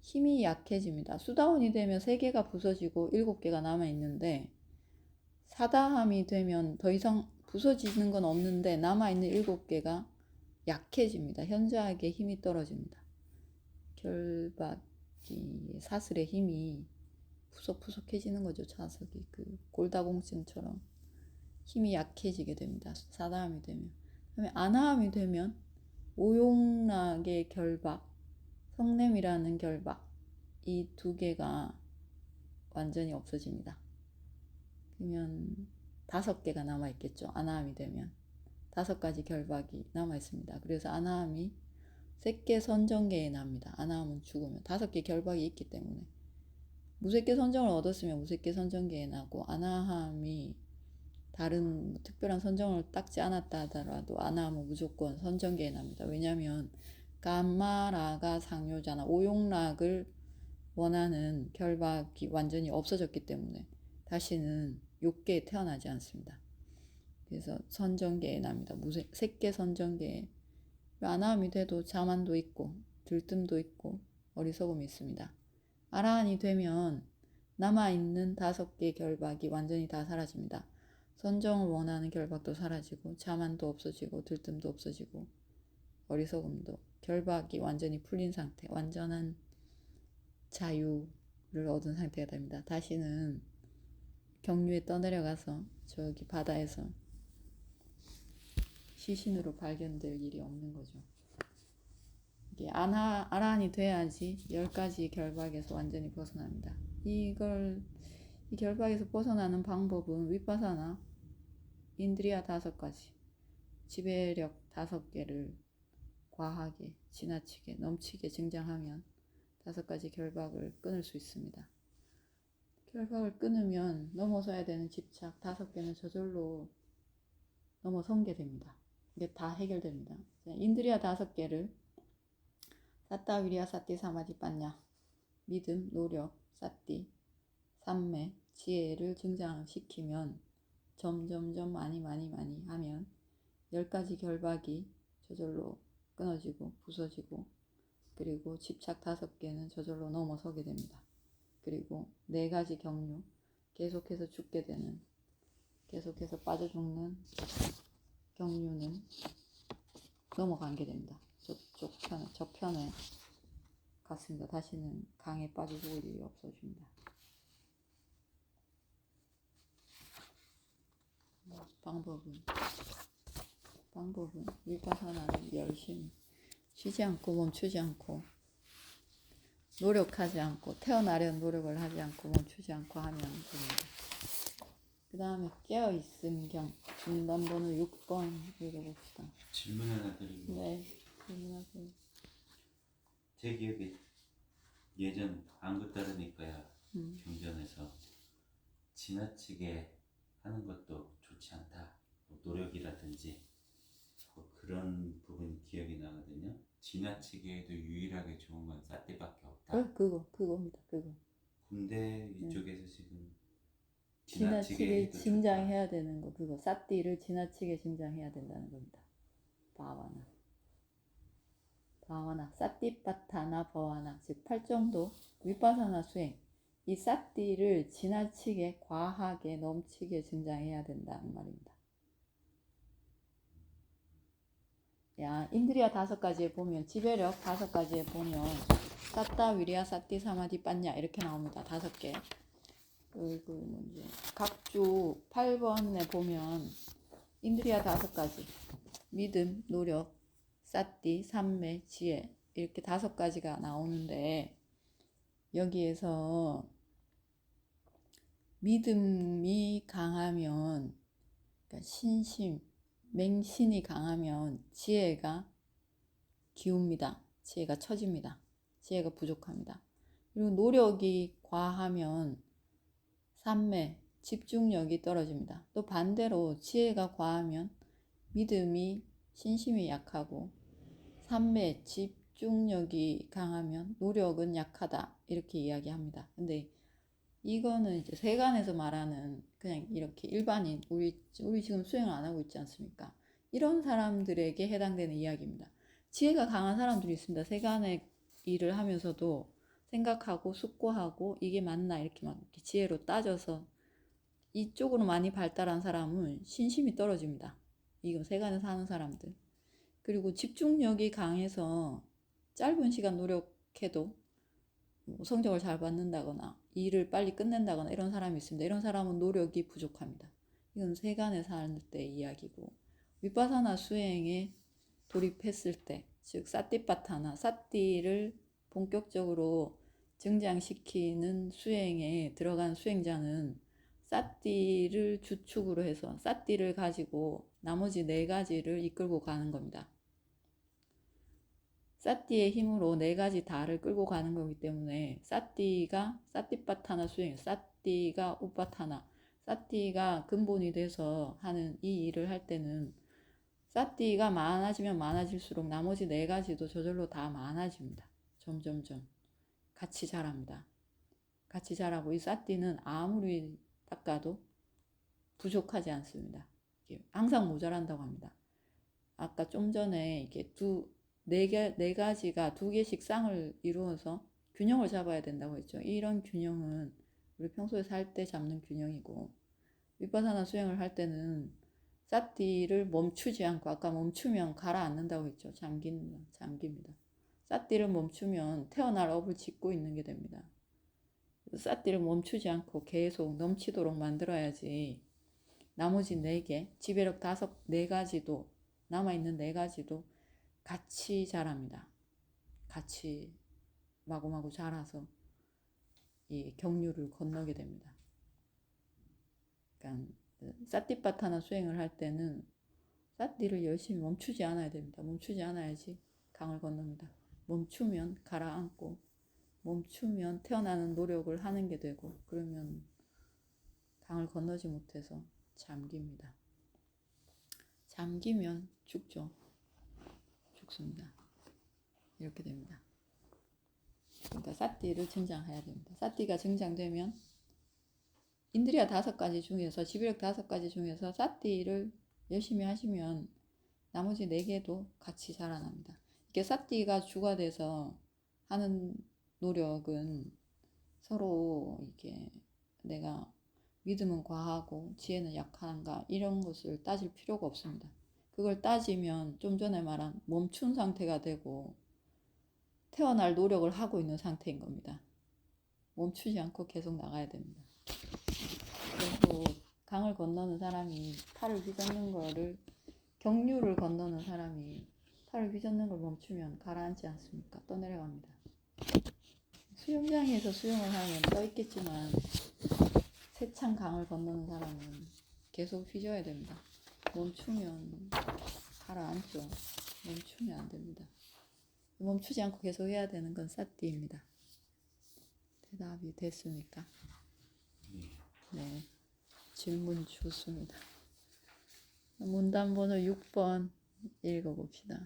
힘이 약해집니다. 수다원이 되면 3개가 부서지고 7개가 남아있는데, 사다함이 되면 더 이상 부서지는 건 없는데 남아있는 7개가 약해집니다. 현저하게 힘이 떨어집니다. 결박이, 사슬의 힘이 푸석푸석해지는 거죠. 자석이 골다공증처럼 힘이 약해지게 됩니다. 사다함이 되면. 그다음에 아나함이 되면 오용락의 결박, 성냄이라는 결박, 이 2개가 완전히 없어집니다. 그러면 5개가 남아있겠죠. 아나함이 되면 5가지 결박이 남아있습니다. 그래서 아나함이 셋계 선정계에 납니다. 아나함은 죽으면 5개 결박이 있기 때문에 무색계 선정을 얻었으면 무색계 선정계에 나고, 아나함이 다른 특별한 선정을 닦지 않았다 하더라도 아나함은 무조건 선정계에 납니다. 왜냐하면 감마라가 상요자나 오용락을 원하는 결박이 완전히 없어졌기 때문에 다시는 욕계에 태어나지 않습니다. 그래서 선정계에 납니다. 색계 선정계에. 아나함이 돼도 자만도 있고 들뜸도 있고 어리석음이 있습니다. 아라한이 되면 남아있는 5개 결박이 완전히 다 사라집니다. 선정을 원하는 결박도 사라지고 자만도 없어지고 들뜸도 없어지고 어리석음도, 결박이 완전히 풀린 상태, 완전한 자유를 얻은 상태가 됩니다. 다시는 경류에 떠내려가서 저기 바다에서 시신으로 발견될 일이 없는 거죠. 이게 아라한이 돼야지 10가지 결박에서 완전히 벗어납니다. 이 결박에서 벗어나는 방법은 위파사나, 인드리아 5가지, 지배력 5개를 과하게, 지나치게, 넘치게 증장하면 5가지 결박을 끊을 수 있습니다. 결박을 끊으면 넘어서야 되는 집착 5개는 저절로 넘어서게 됩니다. 이게 다 해결됩니다. 인드리아 5개를 사따, 위리아, 사띠, 사마디, 빠냐, 믿음, 노력, 사띠, 삼매, 지혜를 증장시키면 점점점 많이 하면 10가지 결박이 저절로 끊어지고 부서지고, 그리고 집착 5개는 저절로 넘어서게 됩니다. 그리고 4가지 경류, 계속해서 죽게 되는, 계속해서 빠져 죽는 경류는 넘어가게 됩니다. 저편에 갔습니다. 다시는 강에 빠져 죽을 일이 없어집니다. 방법은 위파사나를 열심히 쉬지 않고 멈추지 않고 노력하지 않고, 태어나려는 노력을 하지 않고 멈추지 않고 하면 됩니다. 그 다음에 깨어있음 경, 넘버는 6번 읽어봅시다. 질문 하나 드리고. 네, 질문하세요. 제 기억에 예전 안구 따르니까야 경전에서 지나치게 하는 것도 좋지 않다, 뭐 노력이라든지 뭐 그런 부분 기억이 나거든요. 지나치게 해도 유일하게 좋은 건 사띠밖에 없다. 그겁니다. 그거. 근데 이쪽에서 지금 지나치게 해도 증장해야 되는 거, 그거. 사띠를 지나치게 증장해야 된다는 겁니다. 바와나, 사띠빠타나 버와나, 즉 8정도 위파사나 수행, 이 사띠를 지나치게 과하게 넘치게 증장해야 된다는 말입니다. 인드리아 5가지에 보면, 지배력 5가지에 보면 사따, 위리아, 사띠, 사마디, 빠냐 이렇게 나옵니다. 5개. 그리고 이제 각주 8번에 보면 인드리아 5가지, 믿음, 노력, 사띠, 삼매, 지혜, 이렇게 5가지가 나오는데, 여기에서 믿음이 강하면, 그러니까 신심, 맹신이 강하면 지혜가 기웁니다. 지혜가 처집니다. 지혜가 부족합니다. 그리고 노력이 과하면 삼매, 집중력이 떨어집니다. 또 반대로 지혜가 과하면 믿음이, 신심이 약하고, 삼매, 집중력이 강하면 노력은 약하다, 이렇게 이야기합니다. 근데 이거는 이제 세간에서 말하는 그냥 이렇게 일반인, 우리 지금 수행을 안 하고 있지 않습니까? 이런 사람들에게 해당되는 이야기입니다. 지혜가 강한 사람들이 있습니다. 세간의 일을 하면서도 생각하고 숙고하고 이게 맞나 이렇게 막 이렇게 지혜로 따져서 이쪽으로 많이 발달한 사람은 신심이 떨어집니다. 이건 세간에서 하는 사람들. 그리고 집중력이 강해서 짧은 시간 노력해도 성적을 잘 받는다거나 일을 빨리 끝낸다거나 이런 사람이 있습니다. 이런 사람은 노력이 부족합니다. 이건 세간에 살 때 이야기고, 위파사나 수행에 돌입했을 때, 즉 사띠빠타나, 사띠를 본격적으로 증장시키는 수행에 들어간 수행자는 사띠를 주축으로 해서 사띠를 가지고 나머지 4가지를 이끌고 가는 겁니다. 사띠의 힘으로 4가지 다를 끌고 가는 거기 때문에 사띠가 사띠빠타나 수행, 사띠가 우빠타나, 사띠가 근본이 돼서 하는 이 일을 할 때는 사띠가 많아지면 많아질수록 나머지 4가지도 저절로 다 많아집니다. 점점점 같이 자랍니다. 같이 자라고 이 사띠는 아무리 닦아도 부족하지 않습니다. 항상 모자란다고 합니다. 아까 좀 전에 이게 4가지가 2개씩 쌍을 이루어서 균형을 잡아야 된다고 했죠. 이런 균형은 우리 평소에 살 때 잡는 균형이고, 위파사나 수행을 할 때는 사띠를 멈추지 않고, 아까 멈추면 가라앉는다고 했죠. 잠깁니다. 사띠를 멈추면 태어날 업을 짓고 있는 게 됩니다. 사띠를 멈추지 않고 계속 넘치도록 만들어야지 나머지 4개, 지배력 4가지도, 남아있는 4가지도 같이 자랍니다. 같이 마구마구 자라서 이 경류를 건너게 됩니다. 그러니까 사띠빠타나 수행을 할 때는 사띠를 열심히 멈추지 않아야 됩니다. 멈추지 않아야지 강을 건넙니다. 멈추면 가라앉고, 멈추면 태어나는 노력을 하는 게 되고, 그러면 강을 건너지 못해서 잠깁니다. 잠기면 죽죠. 죽습니다. 이렇게 됩니다. 그러니까 사띠를 증장해야 됩니다. 사띠가 증장되면 인드리아 5가지 중에서, 지배력 5가지 중에서 사띠를 열심히 하시면 나머지 4개도 같이 자라납니다. 이게 사띠가 주가 돼서 하는 노력은 서로 이게 내가 믿음은 과하고 지혜는 약한가 이런 것을 따질 필요가 없습니다. 그걸 따지면 좀 전에 말한 멈춘 상태가 되고 태어날 노력을 하고 있는 상태인 겁니다. 멈추지 않고 계속 나가야 됩니다. 그리고 강을 건너는 사람이 팔을 휘젓는 거를, 경류를 건너는 사람이 팔을 휘젓는 걸 멈추면 가라앉지 않습니까? 떠내려갑니다. 수영장에서 수영을 하면 떠있겠지만 세찬 강을 건너는 사람은 계속 휘저어야 됩니다. 멈추면 가라앉죠. 멈추면 안 됩니다. 멈추지 않고 계속 해야 되는 건 사띠입니다. 대답이 됐습니까? 네. 질문 좋습니다. 문단 번호 6번 읽어봅시다.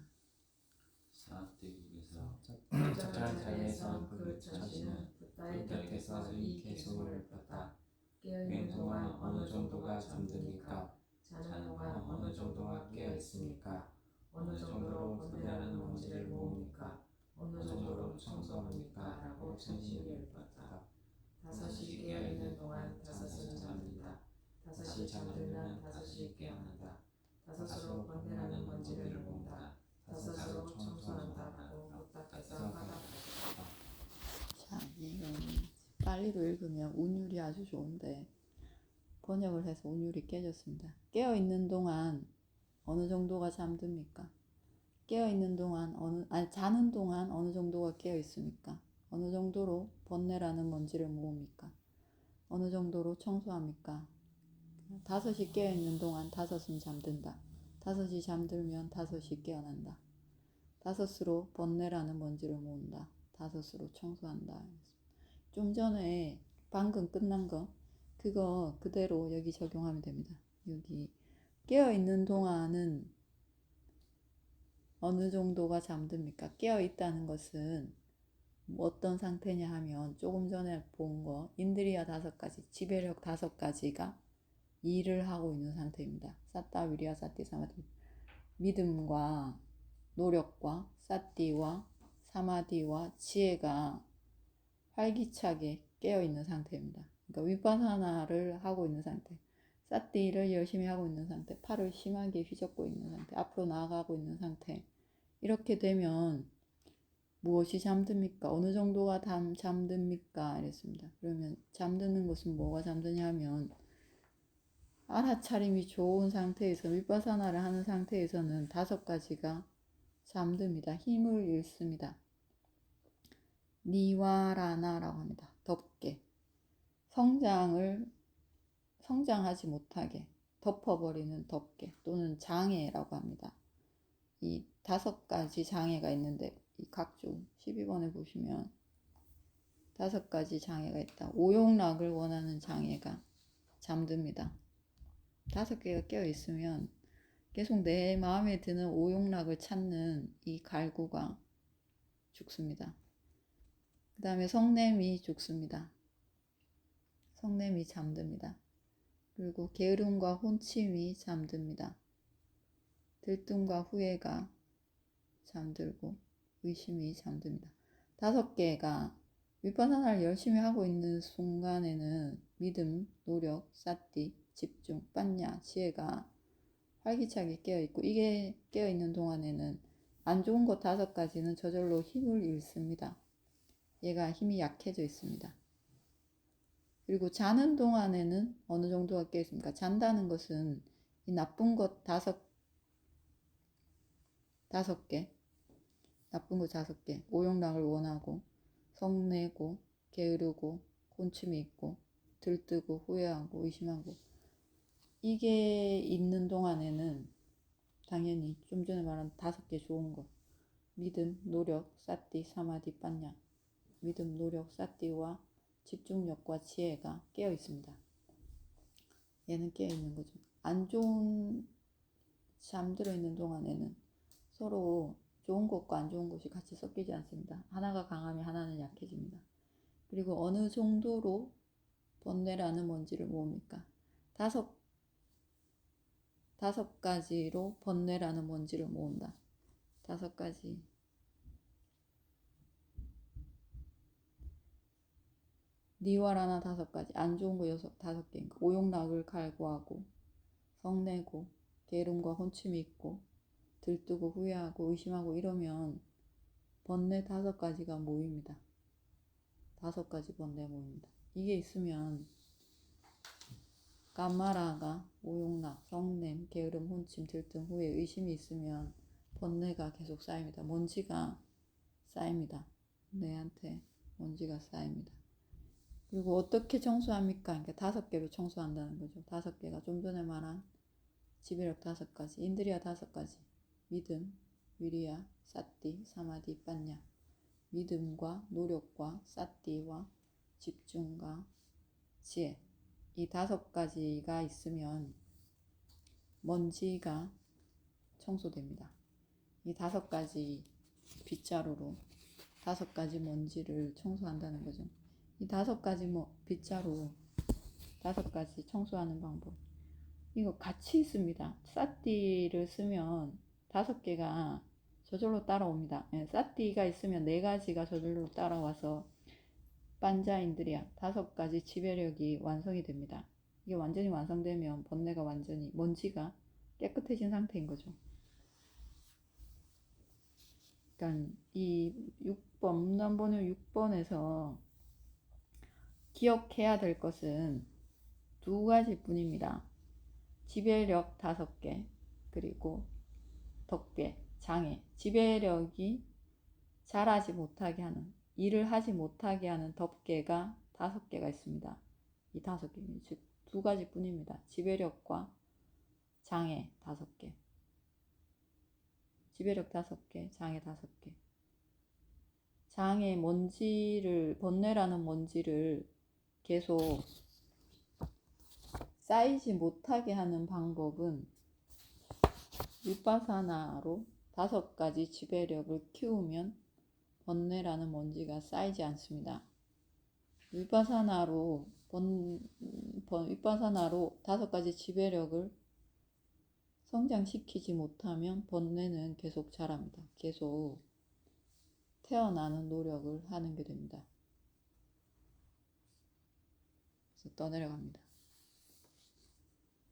사대국에서 적절한 자리에서 그 천신은 그 곁에서 이 개수문을 폈다. 깨어있는 동안 어느 정도가 잠듭니까? 자는 동안 어느 정도가 깨어있습니까? 어느 정도로 번뇌라는 먼지를 모읍니까? 어느 정도로 청소합니까? 라고 천신이 물었다. 5이 깨어있는 동안 5은 잠든다. 5이 잠들면 5이 깨어난다. 5으로 번뇌라는 먼지를 모은다. 5으로 청소한다. 라고 부탁해서 화답하셨다. 자, 이건 빨리로 읽으면 운율이 아주 좋은데 번역을 해서 운율이 깨졌습니다. 깨어있는 동안 어느 정도가 잠듭니까? 깨어있는 동안 자는 동안 어느 정도가 깨어있습니까? 어느 정도로 번뇌라는 먼지를 모읍니까? 어느 정도로 청소합니까? 5이 깨어있는 동안 5은 잠든다. 5이 잠들면 5이 깨어난다. 5으로 번뇌라는 먼지를 모은다. 5으로 청소한다. 좀 전에 방금 끝난 거 그거 그대로 여기 적용하면 됩니다. 여기 깨어있는 동안은 어느 정도가 잠듭니까? 깨어있다는 것은 어떤 상태냐 하면 조금 전에 본 거 인드리아 5가지, 지배력 5가지가 일을 하고 있는 상태입니다. 사따, 위리아, 사띠, 사마디. 믿음과 노력과 사띠와 사마디와 지혜가 활기차게 깨어있는 상태입니다. 그러니까 위파사나를 하고 있는 상태, 사띠를 열심히 하고 있는 상태, 팔을 심하게 휘젓고 있는 상태, 앞으로 나아가고 있는 상태. 이렇게 되면 무엇이 잠듭니까? 어느 정도가 잠듭니까? 이랬습니다. 그러면 잠드는 것은 뭐가 잠드냐 하면 알아차림이 좋은 상태에서 위파사나를 하는 상태에서는 5가지가 잠듭니다. 힘을 잃습니다. 니와라나라고 합니다. 덮개. 성장하지 못하게 덮어버리는 덮개 또는 장애라고 합니다. 이 5가지 장애가 있는데 이 각종 12번에 보시면 5가지 장애가 있다. 오용락을 원하는 장애가 잠듭니다. 5개가 깨어 있으면 계속 내 마음에 드는 오용락을 찾는 이 갈구가 죽습니다. 그 다음에 성냄이 죽습니다. 성냄이 잠듭니다. 그리고 게으름과 혼침이 잠듭니다. 들뜸과 후회가 잠들고 의심이 잠듭니다. 5개가 위파사나를 열심히 하고 있는 순간에는 믿음, 노력, 사띠, 집중, 빠냐, 지혜가 활기차게 깨어있고 이게 깨어있는 동안에는 안 좋은 것 5가지는 저절로 힘을 잃습니다. 얘가 힘이 약해져 있습니다. 그리고 자는 동안에는 어느 정도가 깨어있습니까? 잔다는 것은 이 나쁜 것 5개, 나쁜 것 5개, 오용락을 원하고 성내고 게으르고 곤침이 있고 들뜨고 후회하고 의심하고 이게 있는 동안에는 당연히 좀 전에 말한 5개 좋은 것 믿음, 노력, 사띠, 사마디, 빠냐 믿음, 노력, 사띠와 집중력과 지혜가 깨어 있습니다. 얘는 깨어 있는 거죠. 안 좋은 잠들어 있는 동안에는 서로 좋은 것과 안 좋은 것이 같이 섞이지 않습니다. 하나가 강하면 하나는 약해집니다. 그리고 어느 정도로 번뇌라는 뭔지를 모읍니까? 5가지로 번뇌라는 뭔지를 모은다. 5가지. 니와라나 5가지. 안 좋은 거 5개니까 오용락을 갈구하고 성내고 게으름과 혼침이 있고 들뜨고 후회하고 의심하고 이러면 번뇌 5가지가 모입니다. 5가지 번뇌 모입니다. 이게 있으면 까마라가 오용락, 성냄, 게으름, 혼침, 들뜸, 후회, 의심이 있으면 번뇌가 계속 쌓입니다. 먼지가 쌓입니다. 뇌한테 먼지가 쌓입니다. 그리고 어떻게 청소합니까? 그러니까 5개로 청소한다는 거죠. 5개가 좀 전에 말한 지배력 5가지, 인드리아 5가지, 믿음, 위리야, 사띠, 사마디, 빠냐. 믿음과 노력과 사띠와 집중과 지혜. 이 5가지가 있으면 먼지가 청소됩니다. 이 5가지 빗자루로 5가지 먼지를 청소한다는 거죠. 이 5가지 빗자루 5가지 청소하는 방법. 이거 같이 있습니다. 사띠를 쓰면 5개가 저절로 따라옵니다. 사띠가 있으면 4가지가 저절로 따라와서 반자인드리아 5가지 지배력이 완성이 됩니다. 이게 완전히 완성되면 번뇌가 완전히 먼지가 깨끗해진 상태인 거죠. 그러니까 이 6번 문단번호 6번에서 기억해야 될 것은 2가지 뿐입니다. 지배력 5개 그리고 덕개, 장애. 지배력이 잘하지 못하게 하는 일을 하지 못하게 하는 덕개가 5개가 있습니다. 이 5개, 즉 2가지 뿐입니다. 지배력과 장애 5개. 지배력 5개, 장애 5개. 장애 먼지를, 번뇌라는 먼지를 계속 쌓이지 못하게 하는 방법은 위파사나로 5가지 지배력을 키우면 번뇌라는 먼지가 쌓이지 않습니다. 위파사나로 5가지 지배력을 성장시키지 못하면 번뇌는 계속 자랍니다. 계속 태어나는 노력을 하는 게 됩니다. 그래서 떠내려갑니다.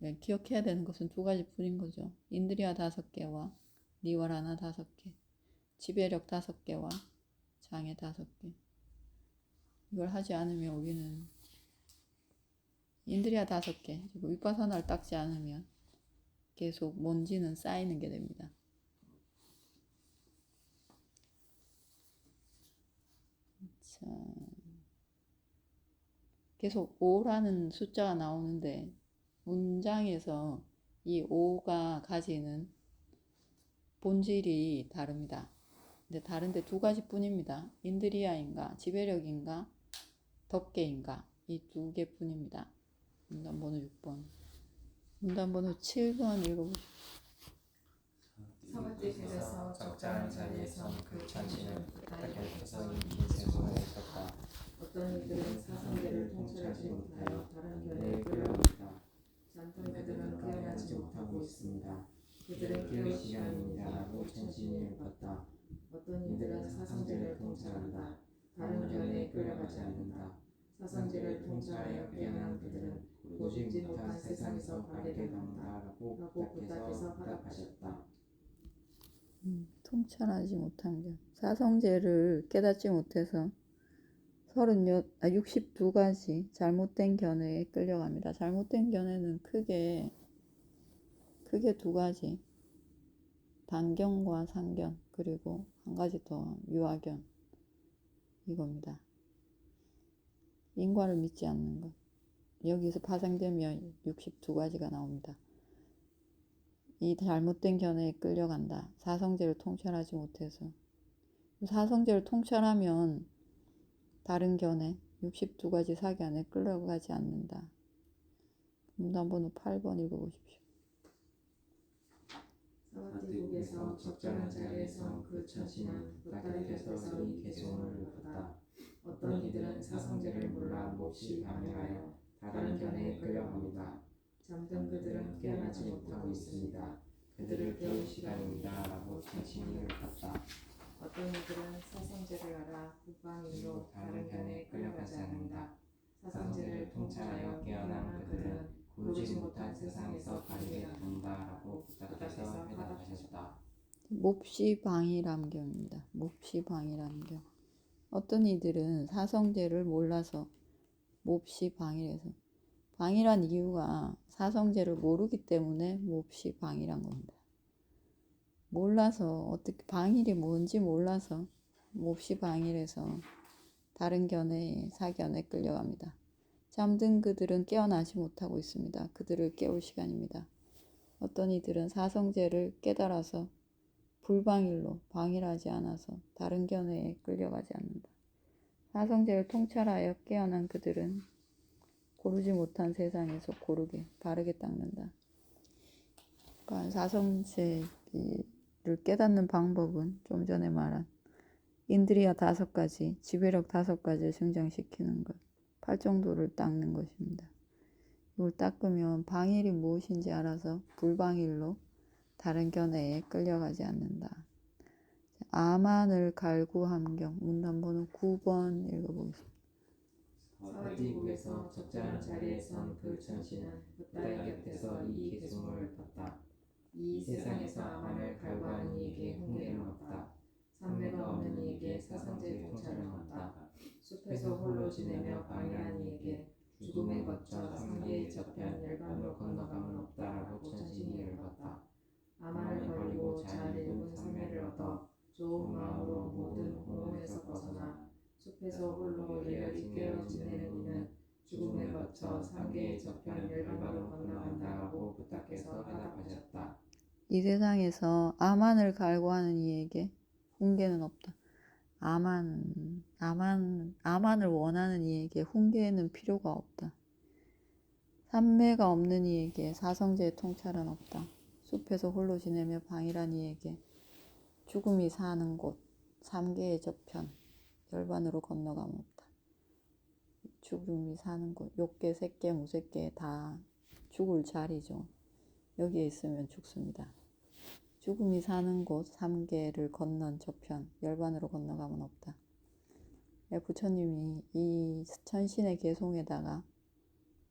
네, 기억해야 되는 것은 2가지 뿐인 거죠. 인드리아 5개와 니와라나 5개, 지배력 5개와 장애 5개. 이걸 하지 않으면 우리는 인드리아 5개, 그리고 위파사나를 닦지 않으면 계속 먼지는 쌓이는 게 됩니다. 자, 계속 5라는 숫자가 나오는데 문장에서 이 5가 가지는 본질이 다릅니다. 근데 다른데 두 가지뿐입니다. 인드리아인가, 지배력인가, 덮개인가, 이 두 개뿐입니다. 문단번호 6번. 문단번호 7번 읽어보시죠. 서가집에서 적절한 자리에 선 그 천신은 부탁에 서 긴 세상을 떴다. 어떤 이들은 사성계를 통찰하지 못하여 다른 견해에 끌려갑니다. 잠든 그들은 깨어나지 못하고 있습니다. 그들은 깨울 시간입니다라고 천신이 읊었다. 어떤 이들은 사성제를 통찰한다. 다른 견해에 끌려가지 않는다. 사성제를 통찰하여 깨어난 그들은 고집지 못한 세상에서 가게 된다라고 부탁해서 화답하셨다. 통찰하지 못한 점. 사성제를 깨닫지 못해서 62가지 잘못된 견해에 끌려갑니다. 잘못된 견해는 크게 두 가지. 단견과 상견, 그리고 한 가지 더 유아견, 이겁니다. 인과를 믿지 않는 것. 여기서 파생되면 62가지가 나옵니다. 이 잘못된 견해에 끌려간다. 사성제를 통찰하지 못해서. 사성제를 통찰하면 다른 견해 62가지 사기 안에 끌려가지 않는다. 문단번호 8번 읽어보십시오. 서가지국에서 적절한 자리에 선 그 천신은 부탁의 곁에서 이 개송을 읊었다. 어떤 이들은 사성제를 몰라 몹시 방해하여 다른 견해에 끌려갑니다. 잠든 그들은 깨어나지 못하고 있습니다. 그들을 깨울 시간입니다. 라고 천신이 읊었다. 어떤 이들은 사성제를 알아 불방일로 다른 견해에 끌려가지 않는다. 사성제를 통찰하여 깨어난 그들은 고르지 못한 세상에서 가리게 된다라고 부탁해서 회답하셨다. 몹시 방일함경입니다. 몹시 방일함경. 어떤 이들은 사성제를 몰라서 몹시 방일해서, 방일한 이유가 사성제를 모르기 때문에 몹시 방일한 겁니다. 몰라서, 어떻게 방일이 뭔지 몰라서 몹시 방일해서 다른 견해에 사견에 끌려갑니다. 잠든 그들은 깨어나지 못하고 있습니다. 그들을 깨울 시간입니다. 어떤 이들은 사성제를 깨달아서 불방일로, 방일하지 않아서 다른 견해에 끌려가지 않는다. 사성제를 통찰하여 깨어난 그들은 고르지 못한 세상에서 고르게 바르게 닦는다. 그러니까 사성제를 깨닫는 방법은 좀 전에 말한 인드리아 5가지, 지배력 5가지를 성장시키는 것, 팔정도를 닦는 것입니다. 이걸 닦으면 방일이 무엇인지 알아서 불방일로 다른 견해에 끌려가지 않는다. 아만을 갈구함경, 문단번호 9번 읽어보겠습니다. 서가지국에서 적절한 자리에 선 그 천신은 부다의 곁에서 이 개송을 읊었다. 이 세상에서 아만을 갈구하는 이에게 훈계는 없다. 삼매가 없는 이에게 사성제 통찰은 없다. 숲에서 홀로 지내며 방해한 이에게 죽음에 거쳐 삼계의 저편 열반으로 건너감은 없다라고 천신이 읊었다. 아만을 버리고 잘 읽은 삼매를 얻어 좋은 마음으로 모든 공허에서 벗어나 숲에서 홀로 열렬히 깨어 지내는 이는 죽음에 거쳐 삼계의 저편 열반으로 건너간다라고 부탁해서 화답하셨다. 이 세상에서 아만을 갈구하는 이에게 훈계는 없다. 아만을 원하는 이에게 훈계는 필요가 없다. 삼매가 없는 이에게 사성제의 통찰은 없다. 숲에서 홀로 지내며 방일한 이에게 죽음이 사는 곳, 삼계의 저편, 열반으로 건너가면 없다. 죽음이 사는 곳, 욕계, 색계, 무색계 다 죽을 자리죠. 여기에 있으면 죽습니다. 죽음이 사는 곳, 삼계를 건넌 저편, 열반으로 건너가면 없다. 부처님이 이 천신의 개송에다가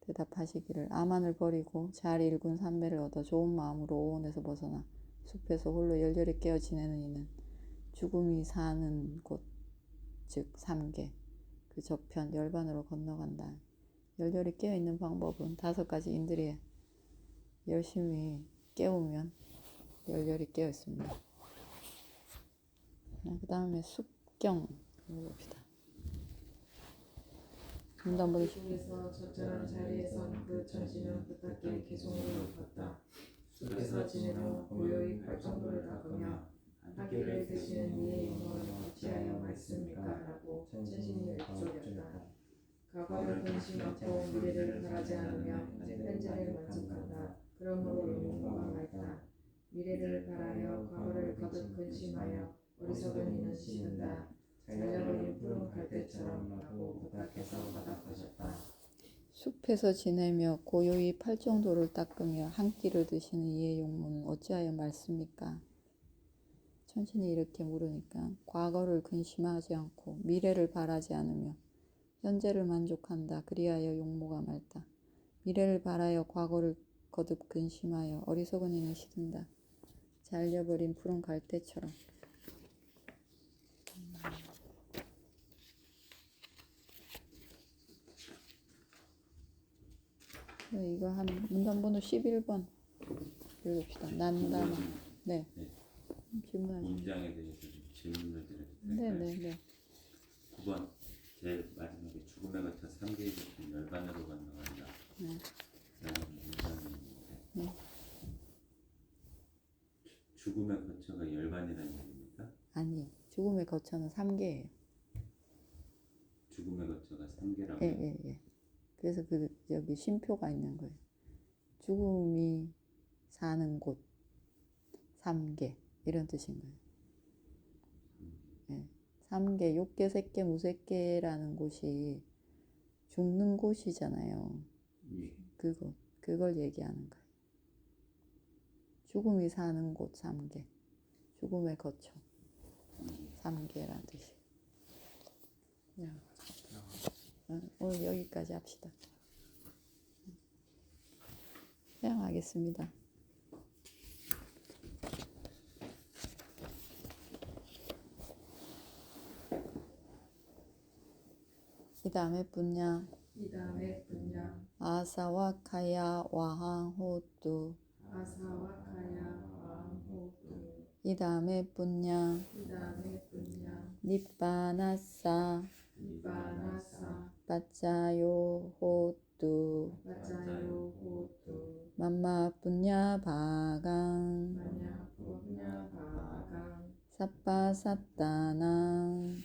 대답하시기를 아만을 버리고 잘 일군 삼매를 얻어 좋은 마음으로 오온에서 벗어나 숲에서 홀로 열렬히 깨어 지내는 이는 죽음이 사는 곳, 즉 삼계, 그 저편, 열반으로 건너간다. 열렬히 깨어있는 방법은 5가지 인드리에 열심히 깨우면 열렬히 깨어 있습니다. 그 다음에 숙경 읽어봅시다. 문단번호 숲에서 적절한 자리에 선 그 천신은 뜻밖의 기송을 높았다. 숲에서 지내며 고요히 발전도를 닦으며 한 끼를 드시는 이의 영혼은 어찌하여 맑습니까? 라고 천신이 여쭈었다. 과거를 근심하고 미래를 바라지 않으며 현재를 만족한다. 그러므로 용모가 맑다. 미래를 바라여 과거를 거듭 근심하여 어리석은 이는 시든다. 잘려버린 푸른 갈대처럼 라고 부탁해서 화답하셨다. 숲에서 지내며 고요히 팔정도를 닦으며 한 끼를 드시는 이의 용모는 어찌하여 맑습니까? 천신이 이렇게 물으니까 과거를 근심하지 않고 미래를 바라지 않으며 현재를 만족한다. 그리하여 용모가 맑다. 미래를 바라여 과거를 거듭 근심하여 어리석은 이는 시든다. 잘려버린 푸른 갈대처럼. 이거 한 문단번호 11번 읽읍시다. 난담. 네. 질문하시죠. 문장에 대해서 좀 질문을 드려도 될까요? 네네네. 9번 제일 마지막에 죽음에 거쳐 3개의 깊은 열반으로 건너간다. 네. 라는 문장이 있는데 네. 죽음에 거쳐가 열반이라는 얘기입니까? 아니, 죽음의 거처는 3개예요. 죽음에 거쳐가 3개라고. 예. 그래서 여기 쉼표가 있는 거예요. 죽음이 사는 곳 3개 이런 뜻인 거예요. 예. 3개, 욕계, 색계, 무색계라는 곳이 죽는 곳이잖아요. 예. 그걸 얘기하는 거예요. 죽음이 사는 곳 3개, 죽음의 거처 3개라는 뜻이에요. 오늘 여기까지 합시다. 회양하겠습니다. 이 다음에 분야 아사와카야 와항호뚜. 이 다음에 분야 니빠나사 빠짜요 호뚜. 맘마 분야 바강 사빠사따낭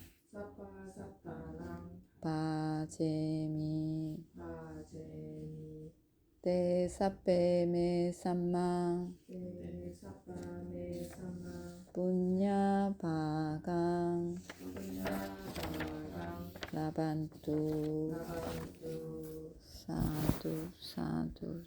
바제미 데사페메 삼망 분야 바강 라반뚜. 사두.